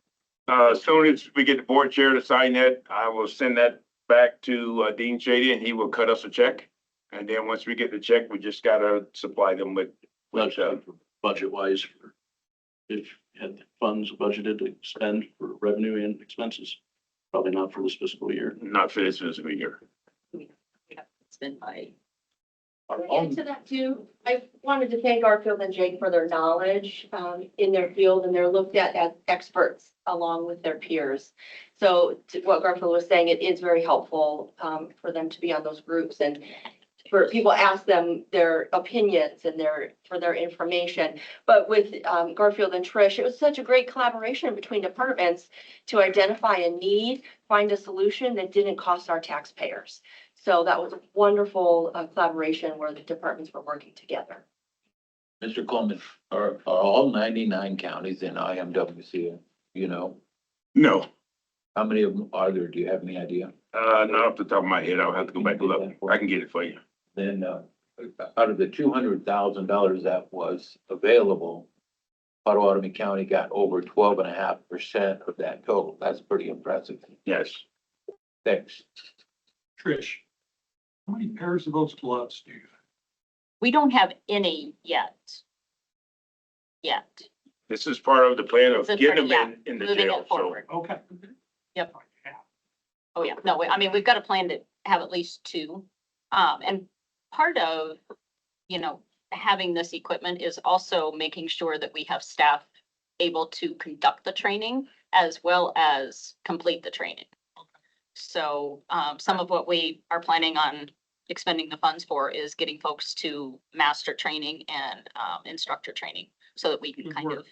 As soon as we get the board chair to sign that, I will send that back to Dean Shady and he will cut us a check. And then once we get the check, we just gotta supply them with Budget wise, if you had funds budgeted to spend for revenue and expenses, probably not for this fiscal year. not for this fiscal year. It's been by. And to that too, I wanted to thank Garfield and Jake for their knowledge in their field, and they're looked at as experts along with their peers. So to what Garfield was saying, it is very helpful for them to be on those groups and for people to ask them their opinions and for their information. But with Garfield and Trish, it was such a great collaboration between departments to identify a need, find a solution that didn't cost our taxpayers. So that was a wonderful collaboration where the departments were working together. Mr. Coleman, are all 99 counties in IMWC, you know? No, How many of them are there? Do you have any idea? not off the top of my head. I'll have to go back and look. I can get it for you. Then, out of the $200,000 that was available, Potawatomi County got over 12.5% of that total. That's pretty impressive. Yes. Thanks. Trish, how many pairs of those gloves do you have? We don't have any yet. This is part of the plan of It's a getting part- them in the Moving jail. it So forward. Okay. Yep. Oh, yeah. No, I mean, we've got a plan have at least two. And part of, having this equipment is also making sure that we have staff able to conduct the training as well as complete the training. So, some of what we are planning on expending the funds for is getting folks to master training and, instructor training so that we can Good kind work. of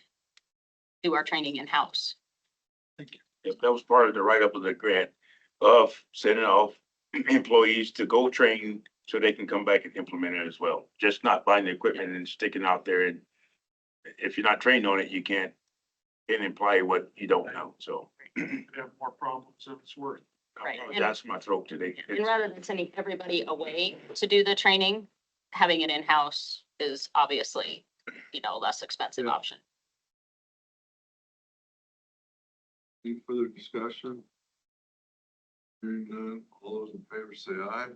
do our training in-house. If that was part of the write-up of the grant of sending off employees to go train so they can come back and implement it as well. Just not buying the equipment and sticking out there. And if you're not trained on it, you can't imply what you don't know. So We have more problems than it's worth. Right, I and- apologize for my throat today. And rather than sending everybody away to do the training, having it in-house is obviously, less expensive Yeah. option. Any further discussion? Hearing none, all those in favor say aye.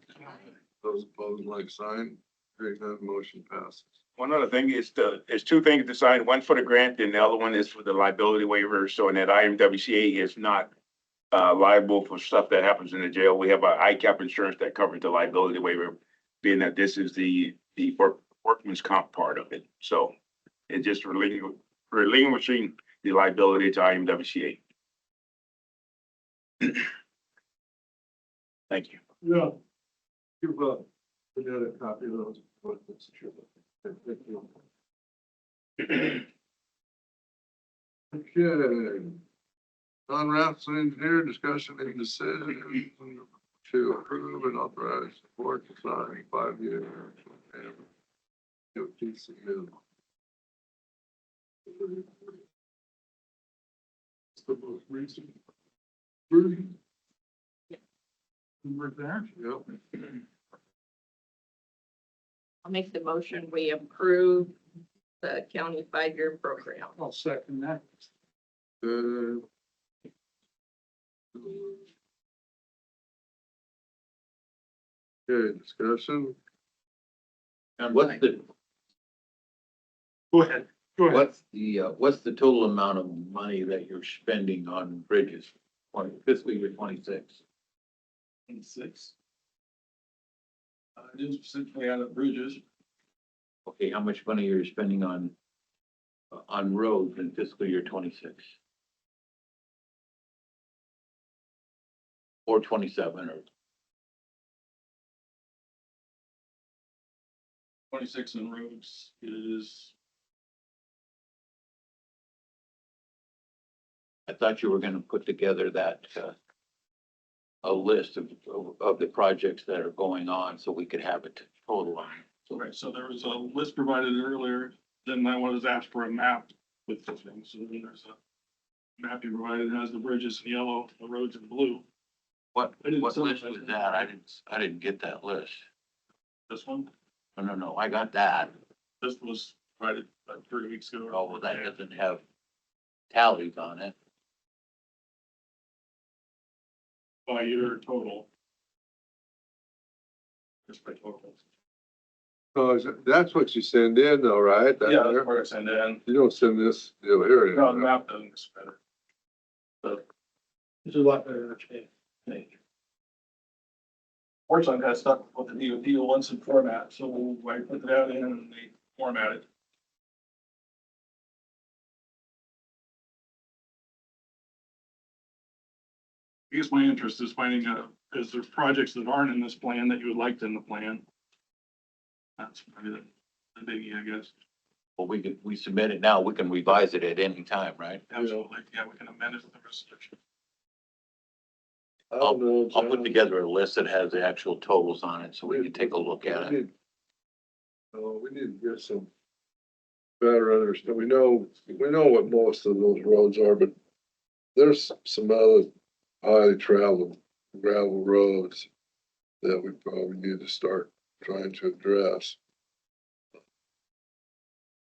Those opposed, like sign. Hearing none, motion passes. One other thing is there's two things to sign, one for the grant and the other one is for the liability waiver. So in that IMWCA is not liable for stuff that happens in the jail. We have a ICAP insurance that covers the liability waiver, being that this is the workman's comp part of it. So it just relinquishing the liability to IMWCA. Thank you. Yeah. Give another copy of those. Thank you. Okay. Non-Ralph's engineer discussion and decision to approve and authorize support to sign 5-year. DOT submitted. It's the most recent version. We're there. Yep. I'll make the motion, we approve the county 5-year program. I'll second that. Okay, discussion. And what's the, Go ahead. Go ahead. what's the total amount of money that you're spending on bridges on fiscal year 26? 26. It is specifically out of bridges. Okay, how much money are you spending on roads in fiscal year 26? Or 27 or 26 in roads is, I thought you were gonna put together that, a list of the projects that are going on, so we could have it total on. so right, so there was a list provided earlier, then I was asked for a map with the things, so then there's a map you provided, has the bridges in yellow, the roads in blue. What I didn't list summarize was it. that? I didn't get that list. This one, No, I got that. this was provided about 3 weeks ago. Oh, well, that doesn't have tallies on it. By year total. Just by total. Oh, that's what you send in though, right? That Yeah, there? that's where I send in. You don't send this deal here. No, the anymore. map doesn't get better. This is a lot better than today. Fortunately, I got stuck with the DOT once in format, so I put that in and they format it. I guess my interest is finding is there projects that aren't in this plan that you would like in the plan? That's probably the biggie, I guess. Well, we submit it now, we can revise it at any time, right? Absolutely, yeah, we can amend it with the resolution. I don't know, I'll put John. together a list that has the actual totals on it, so we can take a look at it. We need to get some better understanding. We know what most of those roads are, but there's some other highly traveled gravel roads that we probably need to start trying to address.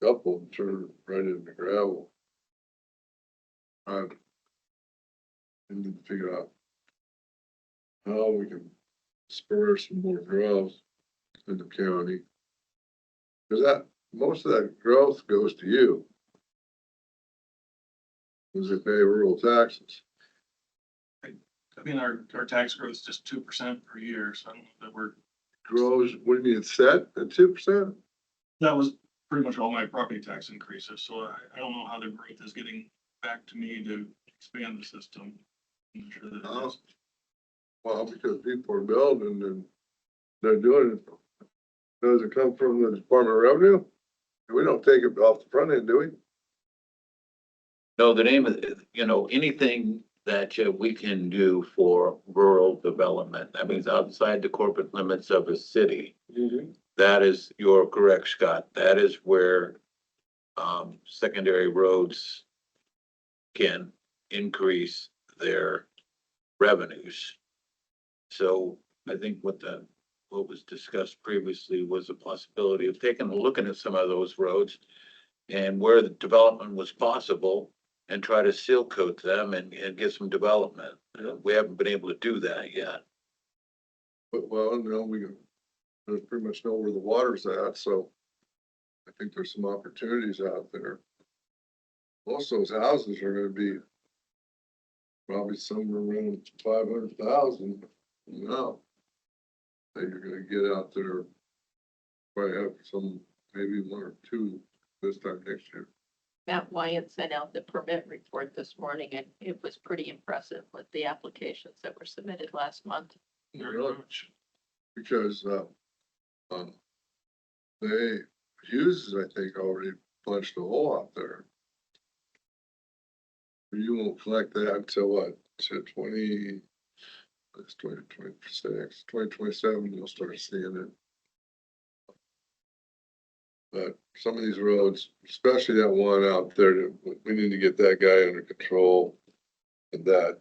Couple of them turn right into gravel. We need to figure out how we can spur some more growth in the county. Cause most of that growth goes to you. Cause they pay rural taxes. I mean, our tax growth is just 2% per year, so I don't know that we're, Grows, what do you mean, it's set at 2%? that was pretty much all my property tax increases, so I don't know how the growth is getting back to me to expand the system. I'm sure that it Oh. is. Well, because people are building and they're doing it. Does it come from the Department of Revenue? We don't take it off the front end, do we? No, the name of, anything that we can do for rural development, that means outside the corporate limits of a city. That is, you're correct, Scott. That is where secondary roads can increase their revenues. So I think what was discussed previously was a possibility of taking a look at some of those roads and where the development was possible and try to seal coat them and get some development. We haven't been able to do that yet. But, well, no, there's pretty much know where the water's at, so I think there's some opportunities out there. Most of those houses are gonna be probably somewhere around 500,000 now. That you're gonna get out there, probably have some, maybe one or two this time next year. Matt Wyatt sent out the permit report this morning, and it was pretty impressive with the applications that were submitted last month. Very Really? much. Because, they, Hughes, I think, already punched a hole out there. You won't collect that until what, to 2026, 2027, you'll start seeing it. But some of these roads, especially that one out there, we need to get that guy under control. And that,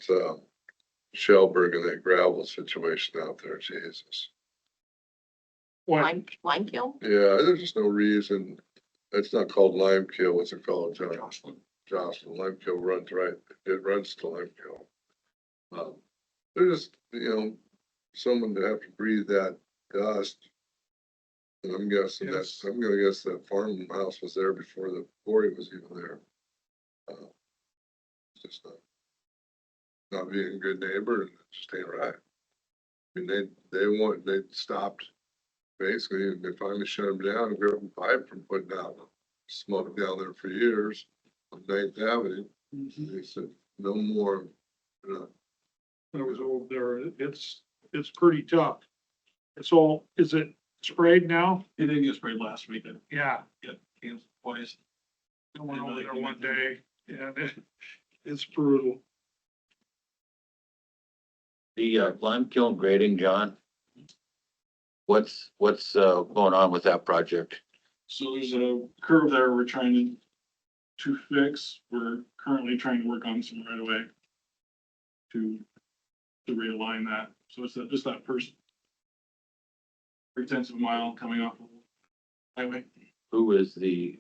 Shellberg and that gravel situation out there, Jesus. What, Lime kiln? Yeah, there's just no reason. It's not called Lime Kill, what's it called, John? Jocelyn, Lime Kill runs right, it runs to Lime Kill. There's just, someone to have to breathe that dust. And I'm guessing Yes. I'm gonna guess that farmhouse was there before the quarry was even there. It's just not being a good neighbor, and it just ain't right. I mean, they stopped, basically, and they finally shut them down and grabbed a pipe from putting out smoke down there for years on 9th Avenue. They said, no more. there was over there, it's pretty tough. Is it sprayed now? It did get sprayed last week. I Yeah, got canceled twice. I went over there one day, and it's brutal. The lime kiln grading, John. What's going on with that project? So there's a curve there we're trying to fix. We're currently trying to work on some right away to realign that. So it's just that first 3/10 of a mile coming off of the highway. Who is the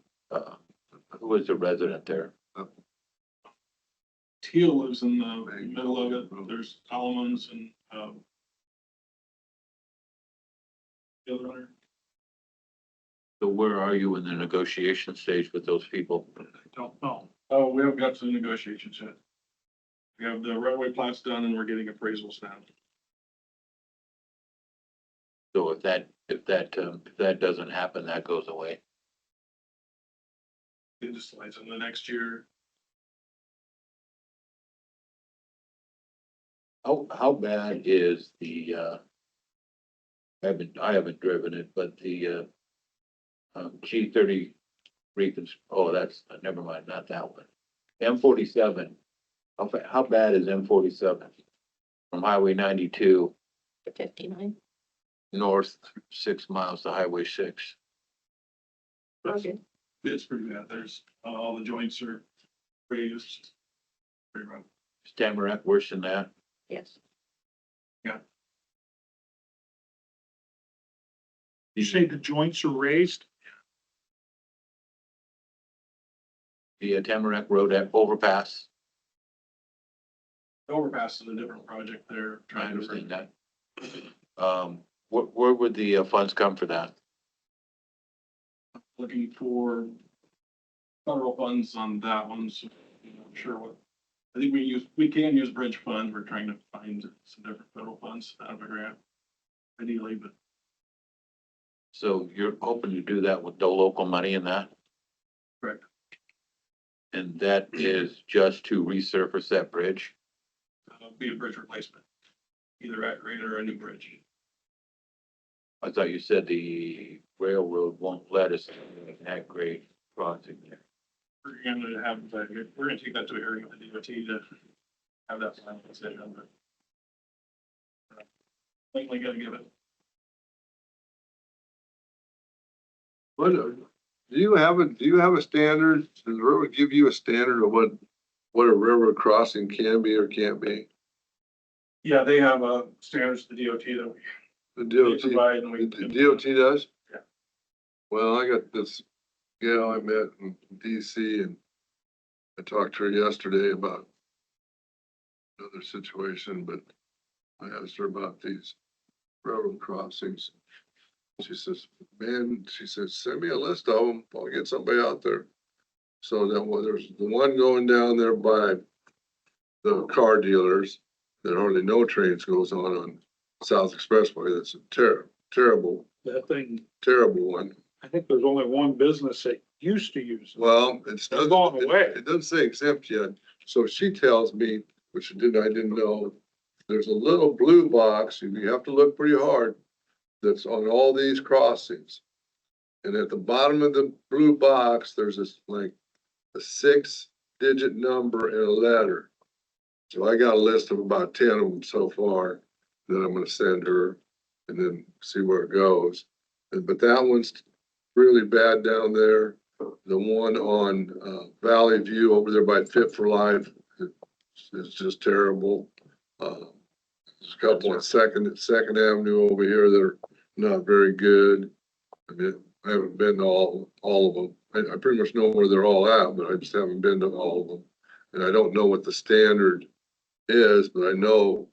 resident there? Teal lives in the middle of it. There's Almonds and, the other owner. So where are you in the negotiation stage with those people? I don't know. Oh, we haven't got to the negotiations yet. We have the right-of-way plats done and we're getting appraisals now. So if that doesn't happen, that goes away. It just slides in the next year. How bad is the, I haven't driven it, but the, G30 never mind, not that one. M47, how bad is M47? From Highway 92 59. north 6 miles to Highway 6? Okay. It's pretty bad. There's, all the joints are raised. Pretty rough. Is Tamarack worse than that? Yes. You say the joints are raised? The Tamarack Road overpass? Overpass is a different project there. I Trying to understand that. Where would the funds come for that? looking for federal funds on that one, so I'm not sure what I think we can use bridge funds. We're trying to find some different federal funds out of a grant. Ideally, but So you're hoping to do that with the local money and that? correct. And that is just to resurface that bridge? Be a bridge replacement, either at grade or a new bridge. I thought you said the railroad won't let us at grade crossing there. We're gonna take that to a hearing with the DOT to have that final decision, but likely gotta give it. What, do you have a standard? Does the railroad give you a standard of what a railroad crossing can be or can't be? Yeah, they have standards to the DOT that The they DOT, provide and we. the DOT does? Yeah. Well, I got this gal I met in DC and I talked to her yesterday about another situation, but I asked her about these railroad crossings. She says, man, she says, send me a list of them. I'll get somebody out there. So that well, there's the one going down there by the car dealers that hardly no trains goes on South Expressway. That's a terrible, That thing, terrible one. I think there's only one business that used to use it. Well, it's It's gone away. It doesn't say exempt yet. So she tells me, which I didn't know, there's a little blue box, and you have to look pretty hard, that's on all these crossings. And at the bottom of the blue box, there's this like a 6-digit number and a letter. So I got a list of about 10 of them so far that I'm gonna send her and then see where it goes. But that one's really bad down there. The one on Valley View over there by Fit for Life is just terrible. There's a couple on Second Avenue over here that are not very good. I mean, I haven't been to all of them. I pretty much know where they're all at, but I just haven't been to all of them. And I don't know what the standard is, but I know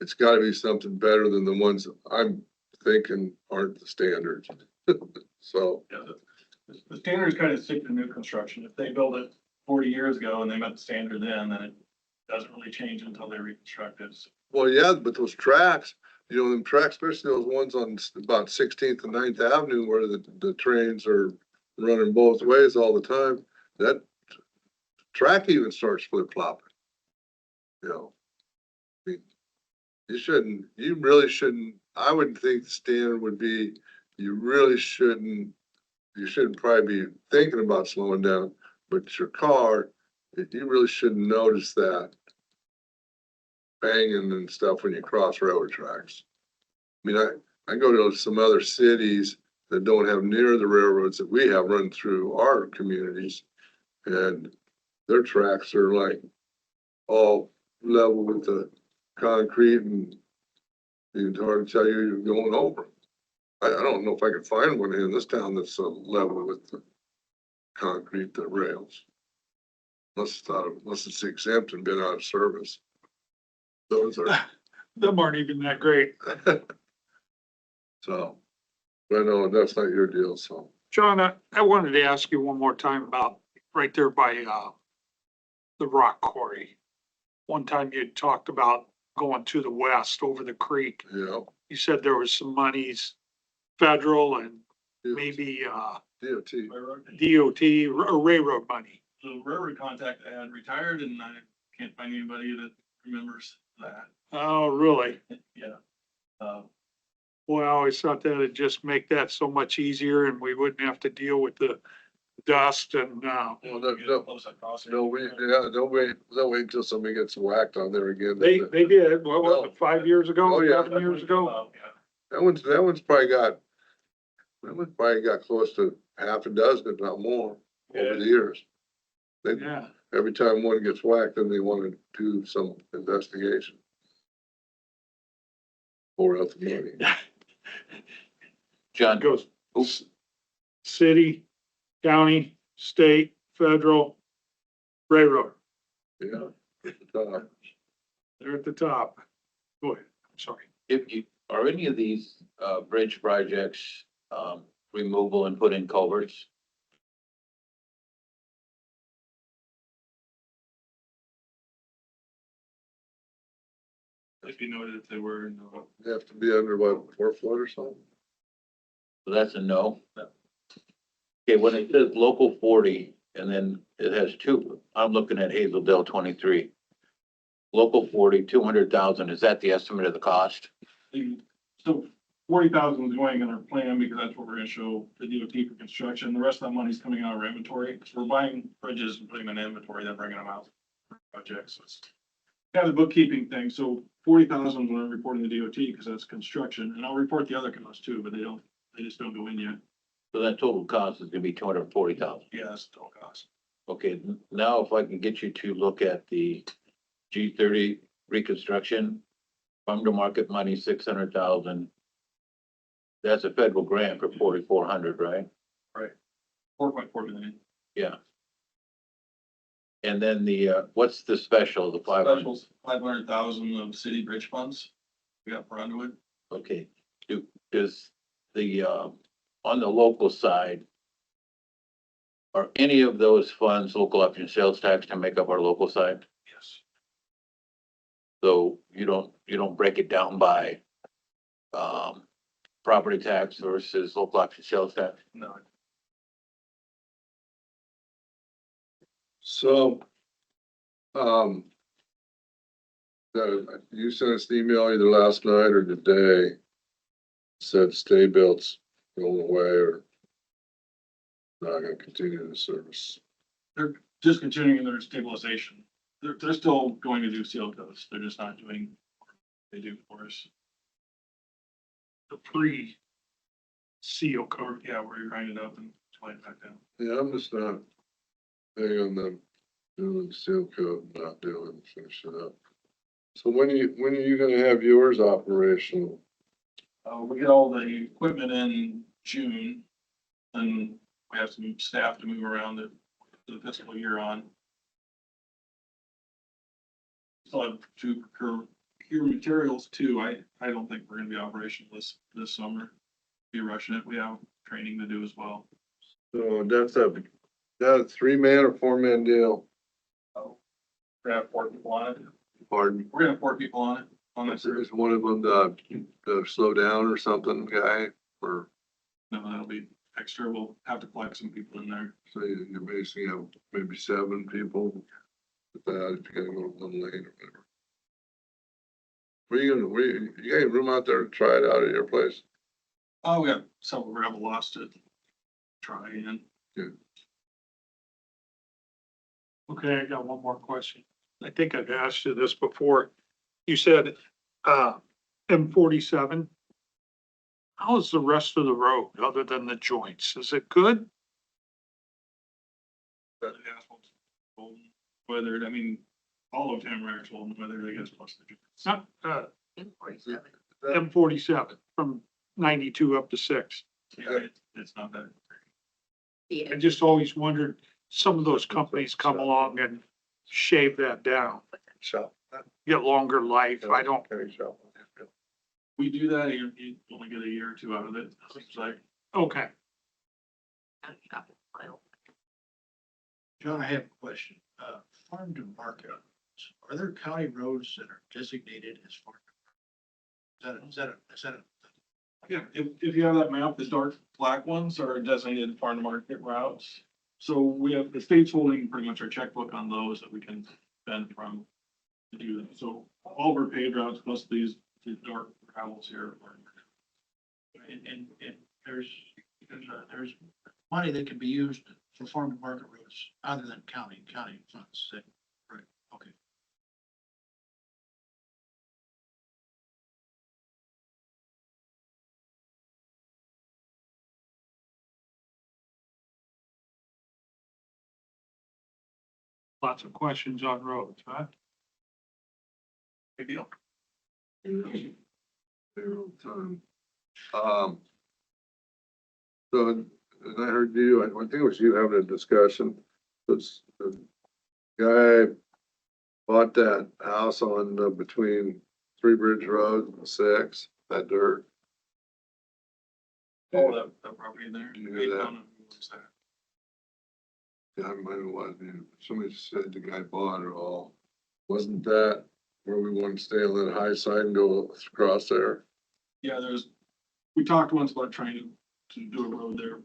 it's gotta be something better than the ones I'm thinking aren't the standards. So, Yeah, the standards kind of stick to new construction. If they build it 40 years ago and they met the standard then it doesn't really change until they reconstruct it. well, yeah, but those tracks, them tracks, especially those ones on about 16th and 9th Avenue where the trains are running both ways all the time, that track even starts flip flopping. I mean, you really shouldn't, I wouldn't think the standard would be, you shouldn't probably be thinking about slowing down, but your car, you really shouldn't notice that banging and stuff when you cross railroad tracks. I mean, I go to some other cities that don't have near the railroads that we have run through our communities, and their tracks are like all level with the concrete, and it's hard to tell you're going over. I don't know if I could find one in this town that's level with the concrete, the rails. Unless it's exempt and been out of service. Those are, Them aren't even that great. so, but no, that's not your deal, so. John, I wanted to ask you one more time about right there by, the rock quarry. One time you talked about going to the west over the creek. Yeah. You said there was some monies, federal and maybe, DOT. DOT or railroad money. The railroad contact I had retired and I can't find anybody that remembers that. Oh, really? Yeah. Well, I always thought that'd just make that so much easier and we wouldn't have to deal with the dust and, Well, Close no, don't wait until somebody gets whacked on there again. they did, what was it, 5 years ago, Oh, yeah. 7 years ago? That one's probably got close to half a dozen, if not more, over the years. Yeah. Every time one gets whacked, then they want to do some investigation. Pour out the money. John, Goes city, county, state, federal, railroad. Yeah. They're at the top. Go ahead, I'm sorry. are any of these, bridge projects, removal and put in culverts? If you noted if they were, no. They have to be under what, 4 foot or something? So that's a no. Okay, when it says local 40, and then it has two, I'm looking at Hazeldale 23. Local 40, 200,000, is that the estimate of the cost? So 40,000 is going in our plan because that's what we're gonna show the DOT for construction. The rest of that money's coming out of our inventory. So we're buying bridges and putting them in inventory, then bringing them out for projects. So it's kind of the bookkeeping thing. So 40,000 when I'm reporting the DOT because that's construction, and I'll report the other costs too, but they just don't go in yet. So that total cost is gonna be 240,000. Yeah, that's the total cost. Okay, now if I can get you to look at the G30 reconstruction, farm to market money, 600,000. That's a federal grant for 4,400, right? 4.4 million. Yeah. And then the, what's the special, the 500? Specials, 500,000 of city bridge funds. We got for Underwood. Okay, does the, on the local side, are any of those funds local option sales tax to make up our local side? Yes. So you don't break it down by, property tax versus local option sales tax? No. So, you sent us an email either last night or today, said stay built's going away or not gonna continue the service. They're just continuing their stabilization. They're still going to do seal coats. They're just not doing what they do for us. The pre-seal coat. Yeah, where you grind it up and slide it back down. Yeah, I'm just not big on them doing seal coat, and not doing, finish it up. So when are you gonna have yours operational? We get all the equipment in June, and we have some staff to move around the fiscal year on. Still have to procure materials too. I don't think we're gonna be operational this summer. Be rushing it. We have training to do as well. So that's a 3-man or 4-man deal? We're gonna have 4 people on it. Pardon? We're gonna have 4 people on it, on this. Is one of them the slow down or something guy, or No, that'll be extra. We'll have to plug some people in there. so you basically have maybe 7 people? With that, if you gotta go to one lane or whatever. You got any room out there to try it out at your place? Oh, we got several gravel lots to try in. Okay, I got one more question. I think I've asked you this before. You said, M47. How is the rest of the road other than the joints? Is it good? The asphalt's old, weathered. I mean, all of Tamarack's old and weathered, I guess, plus the. Not, M47 from 92 up to 6. Yeah, it's not that. I just always wondered, some of those companies come along and shave that down, Shop. get longer life. I don't, We do that, you only get a year or 2 out of it. It's like, okay. John, I have a question. Farm to market, are there county roads that are designated as farm? Is that a? yeah, if you have that map, the dark black ones are designated farm to market routes. So we have, the state's holding pretty much our checkbook on those that we can spend from to do that. So all of our paved routes plus these dark gravels here. And there's money that can be used for farm to market roads other than county funds. Right, okay. Lots of questions on roads, huh? Big deal. So, and I heard you, I think it was you having a discussion, was the guy bought that house on, between Three Bridge Road and 6, that dirt. All that property in there. You hear that? Don't know who owns that. Yeah, I remember what, somebody said the guy bought it all. Wasn't that where we want to stay on that high side and go across there. Yeah, we talked once about trying to do a road there,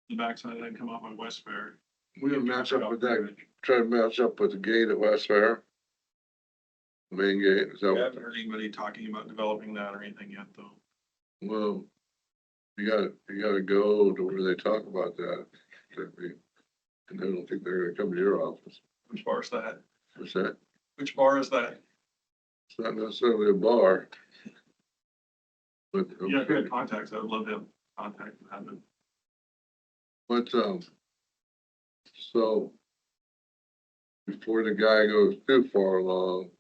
the backside, and then come up on West Fair. We would match up with that, try to match up with the gate at West Fair. Main gate, is that I what? haven't heard anybody talking about developing that or anything yet, though. Well, you gotta go to where they talk about that. And I don't think they're gonna come to your office. Which bar is that? What's that? Which bar is that? It's not necessarily a bar. But, Yeah, if you had contacts, I would love to have contact with them. but, so before the guy goes too far along,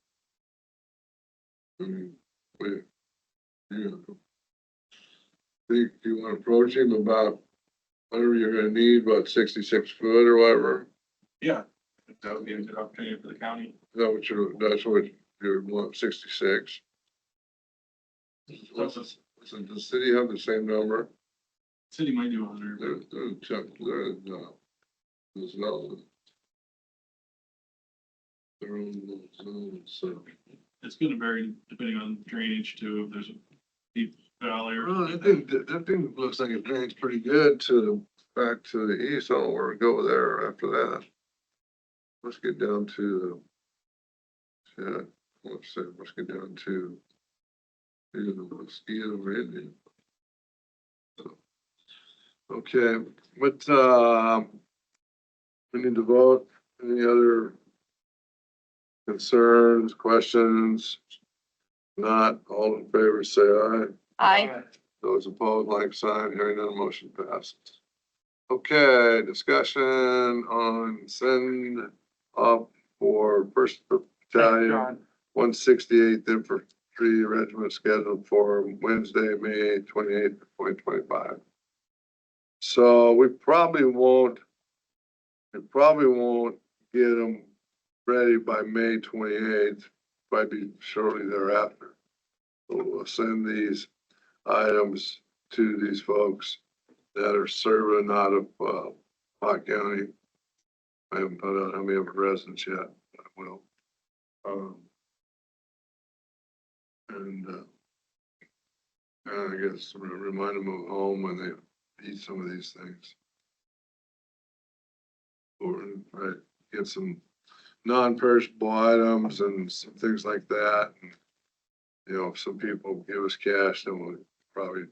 I mean, think you wanna approach him about whatever you're gonna need, about 66 foot or whatever? Yeah, that would be a good opportunity for the county. Is that what that's what you want, 66? Does the city have the same number? City might do 100. There's no. Their own little zone, so. It's gonna vary depending on drainage too, if there's a deep valley or. Well, I think that thing looks like it drains pretty good back to the east. I don't know where to go there after that. Let's get down to, let's get down to the Mosquito Indian. Okay, but, we need to vote. Any other concerns, questions? Not, all in favor, say aye. Aye. Those opposed, like sign, hearing none, motion passes. Okay, discussion on send up for first battalion, 168th Infantry Regiment scheduled for Wednesday, May 28th, 2025. So we probably won't get them ready by May 28th, probably shortly thereafter. So we'll send these items to these folks that are serving out of Pot County. I haven't put out how many of the residents yet, but I will. I guess remind them of home when they eat some of these things. Or get some non-perishable items and some things like that. And, if some people give us cash, then we'll probably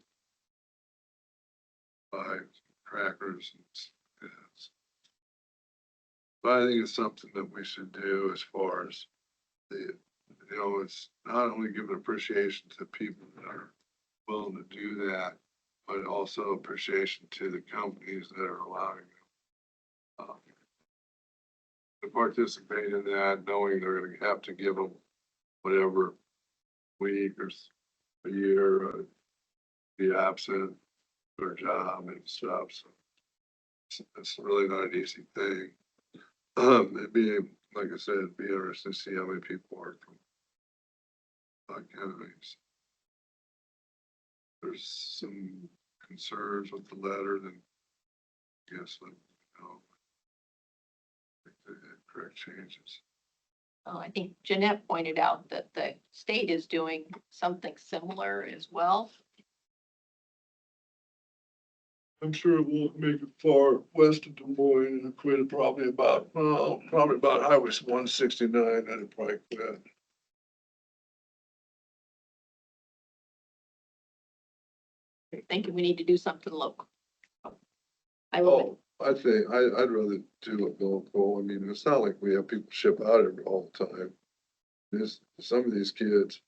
buy crackers and stuff. But I think it's something that we should do as far as it's not only giving appreciation to people that are willing to do that, but also appreciation to the companies that are allowing them to participate in that, knowing they're going to have to give them whatever week or a year be absent for a job and stuff. So it's really not an easy thing. It'd be, like I said, it'd be interesting to see how many people are from counties. There's some concerns with the letter, then I guess correct changes. Oh, I think Jeanette pointed out that the state is doing something similar as well. I'm sure it won't make it far west of Des Moines and quit probably about Highway 169, and it probably quit. Thinking we need to do something local. I will, I think I'd rather do it local. I mean, it's not like we have people ship out all the time. Some of these kids,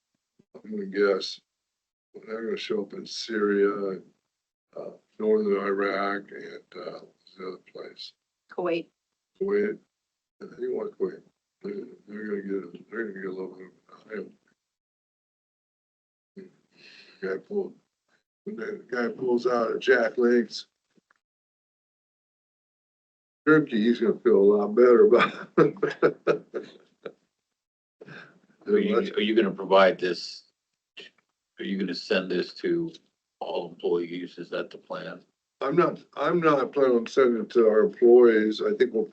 I'm gonna guess, they're gonna show up in Syria, northern Iraq, and the other place, Kuwait. Kuwait. You want Kuwait? They're gonna get a little bit of the guy pulls out a Jack Links turkey, he's gonna feel a lot better about it. Are you gonna provide this? Are you gonna send this to all employees? Is that the plan? I'm not planning on sending it to our employees. I think we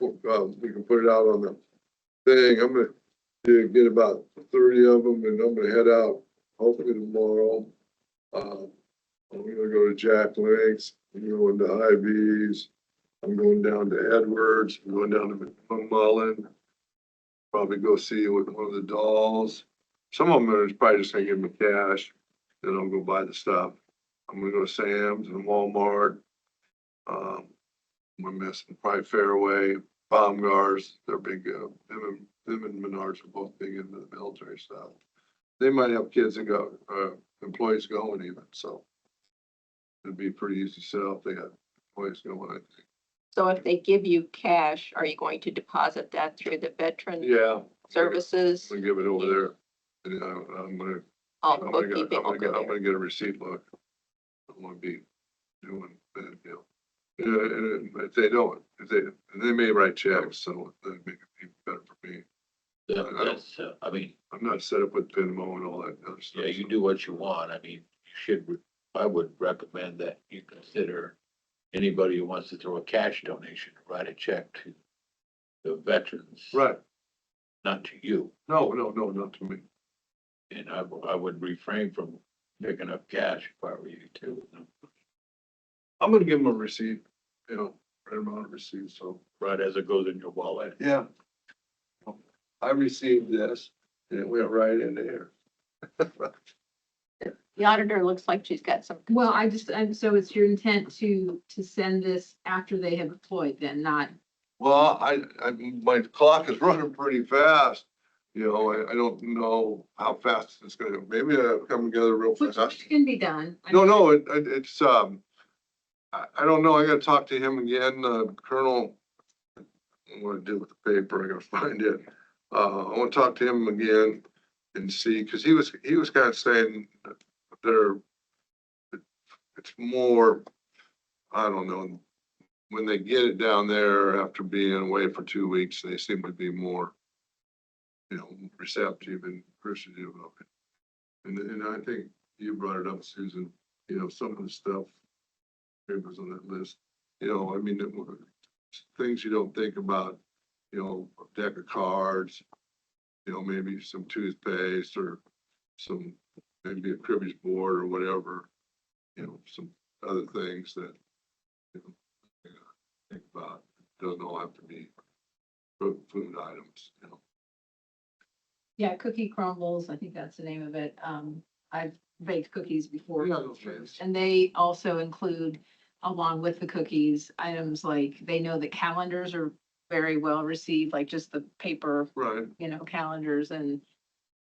can put it out on the thing. get about 30 of them, and I'm gonna head out hopefully tomorrow. I'm gonna go to Jack Link's, I'm going to Hy-Vee's, I'm going down to Edwards, I'm going down to McMullen. Probably go see with one of the dolls. Some of them are probably just gonna give me cash, then I'll go buy the stuff. I'm gonna go to Sam's and Walmart. We're missing probably Fairway, Baumgars, they're big, them and Menards are both big into the military stuff. They might have kids that go, employees going even, so. It'd be pretty easy sell if they had employees going, I think. So if they give you cash, are you going to deposit that through the veteran Yeah. services? I'm gonna give it over there. And I'm gonna, All the I'm gonna bookkeeping will go I'm there. gonna get a receipt book. I'm gonna be doing that, you know. And if they don't, they may write checks, so that'd make it even better for me. That's, I mean, I'm not set up with Venmo and all that other stuff. yeah, you do what you want. I mean, I would recommend that you consider anybody who wants to throw a cash donation, write a check to the veterans. Right. Not to you. No, not to me. And I would refrain from picking up cash if I were you too. I'm gonna give them a receipt, you know, right amount of receipt, so. Right as it goes in your wallet. Yeah. I received this and it went right in there. The auditor looks like she's got some. Well, so it's your intent to send this after they have deployed then, not, Well, my clock is running pretty fast. You know, I don't know how fast it's gonna, maybe it'll come together real which fast. can be done. No, it's, I don't know. I gotta talk to him again, Colonel. What to do with the paper? I gotta find it. I wanna talk to him again and see, cause he was kind of saying that it's more, I don't know. When they get it down there after being away for 2 weeks, they seem to be more, you know, receptive and appreciative of it. And I think you brought it up, Susan, you know, some of the stuff was on that list, you know, I mean, things you don't think about, you know, a deck of cards, you know, maybe some toothpaste or some, maybe a cribbage board or whatever, you know, some other things that, you know, think about. Doesn't all have to be food items, you know. Yeah, cookie crumbles, I think that's the name of it. I've baked cookies before. Yeah, those things. And they also include, along with the cookies, items like, they know that calendars are very well received, like just the paper, Right, you know, calendars and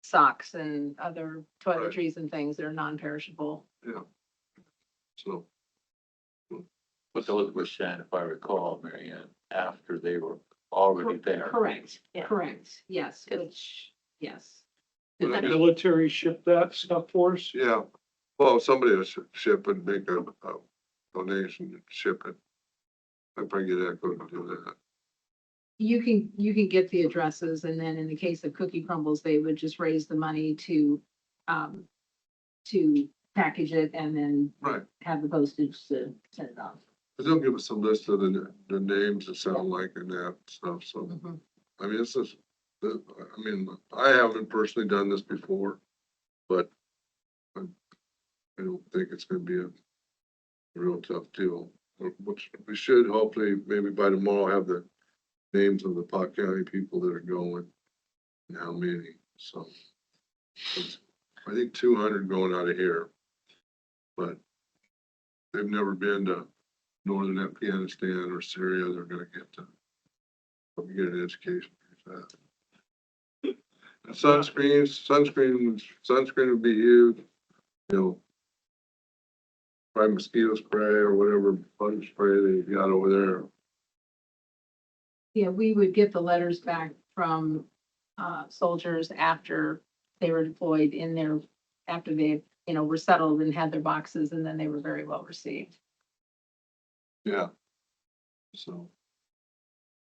socks and other toiletries and things that are non-perishable. yeah. So, But those were sent, if I recall, Mary Ann, after they were already there. Correct, Yeah. correct, yes, which, yes. Did the military ship that stuff for us? yeah, well, somebody will ship and make a donation and ship it. I'd probably get Echo to do that. You can get the addresses, and then in the case of Cookie Crumbles, they would just raise the money to package it and then Right, have the postage to send it off. but they'll give us a list of the names that sound like and that stuff, so. Mhm. I mean, I haven't personally done this before, but I don't think it's gonna be a real tough deal. Which we should hopefully, maybe by tomorrow, have the names of the Pot County people that are going and how many, so. I think 200 going out of here, but they've never been to northern Afghanistan or Syria. They're gonna get to probably get an education for that. And sunscreen would be huge, you know. Try mosquito spray or whatever bug spray they've got over there. Yeah, we would get the letters back from soldiers after they were deployed after they, you know, were settled and had their boxes, and then they were very well received. Yeah. So.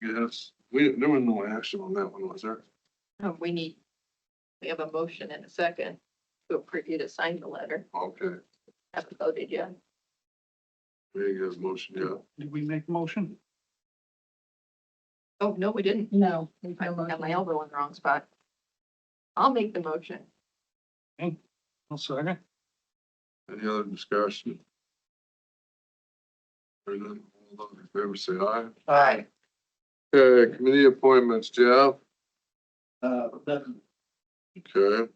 Yes, there was no action on that one, was there? We have a motion and a second to approve you to sign the letter. Okay, Haven't voted yet. we get his motion, yeah. Did we make a motion? Oh, no, we didn't. No. I have my elbow in the wrong spot. I'll make the motion. I'll second. Any other discussion? Hearing none, all those in favor say aye. Aye. Okay, committee appointments, Jeff. Nothing. Okay.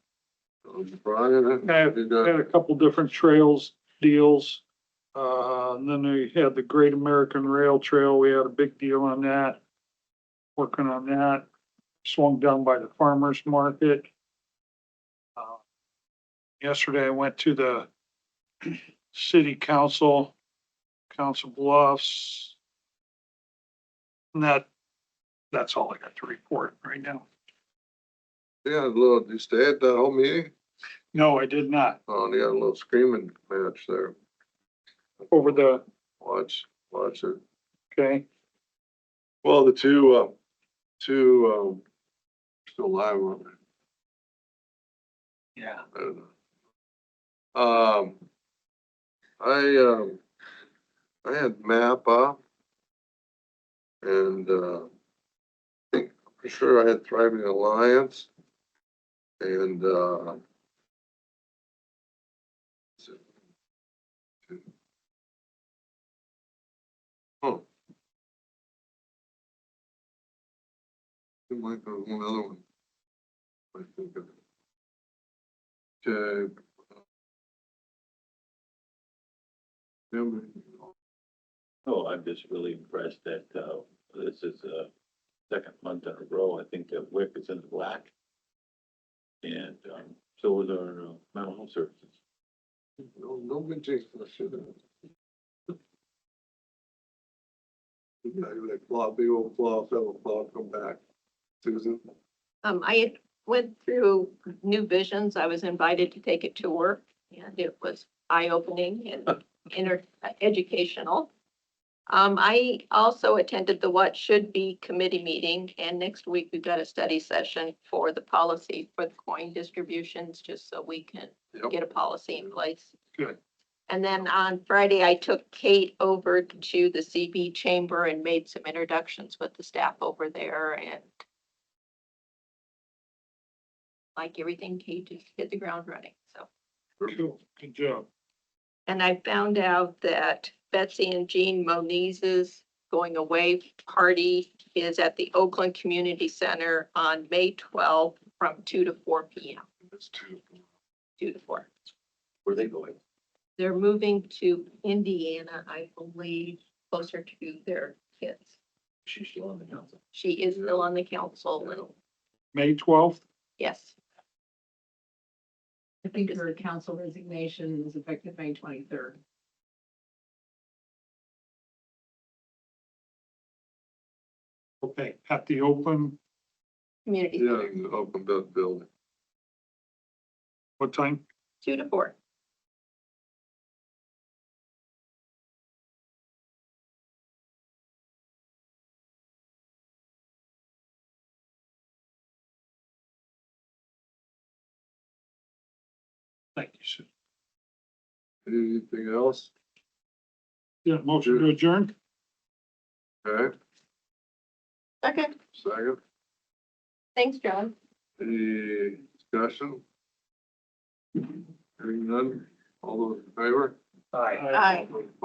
Brian. I had you got- a couple different trails deals. And then we had the Great American Rail Trail. We had a big deal on that. Working on that. Swung down by the farmer's market. Yesterday I went to the city council, Council Bluffs. And that's all I got to report right now. Yeah, a little, you stay at that whole meeting? No, I did not. Oh, and you got a little screaming match there. Over the, Watch it. okay, Well, the two, still live on there. Yeah. I don't know. I had map up. And, I think for sure I had Thriving Alliance. And, oh. There might be one other one. I think of it. Okay. Oh, I'm just really impressed that, this is a second month in a row. I think that WIC is in the black. And, so was our mental health services. No good taste for the shit. Like claw, big old claw, fellow claw, come back. Susan? I went through New Visions. I was invited to take a tour and it was eye-opening and educational. I also attended the What Should Be committee meeting, and next week we've got a study session for the policy for the coin distributions, just so we can Yep. get a policy in place. good. And then on Friday, I took Kate over to the CB chamber and made some introductions with the staff over there, and like everything, Kate just hit the ground running, so. Cool. Good job. And I found out that Betsy and Jean Moniz's going away party is at the Oakland Community Center on May 12th from 2 to 4 p.m. That's two. 2 to 4. Where are they going? They're moving to Indiana, I believe, closer to their kids. She's still on the council. She is still on the council. And May 12th. yes, I think her council resignation is effective May 23rd. Okay, at the open, community Yeah, center, in the open building. what time? 2 to 4. Thank you, Sue. Anything else? Yeah, motion to adjourn? Okay, Okay, second. thanks, John. Any discussion? Hearing none, all those in favor? Aye. Aye.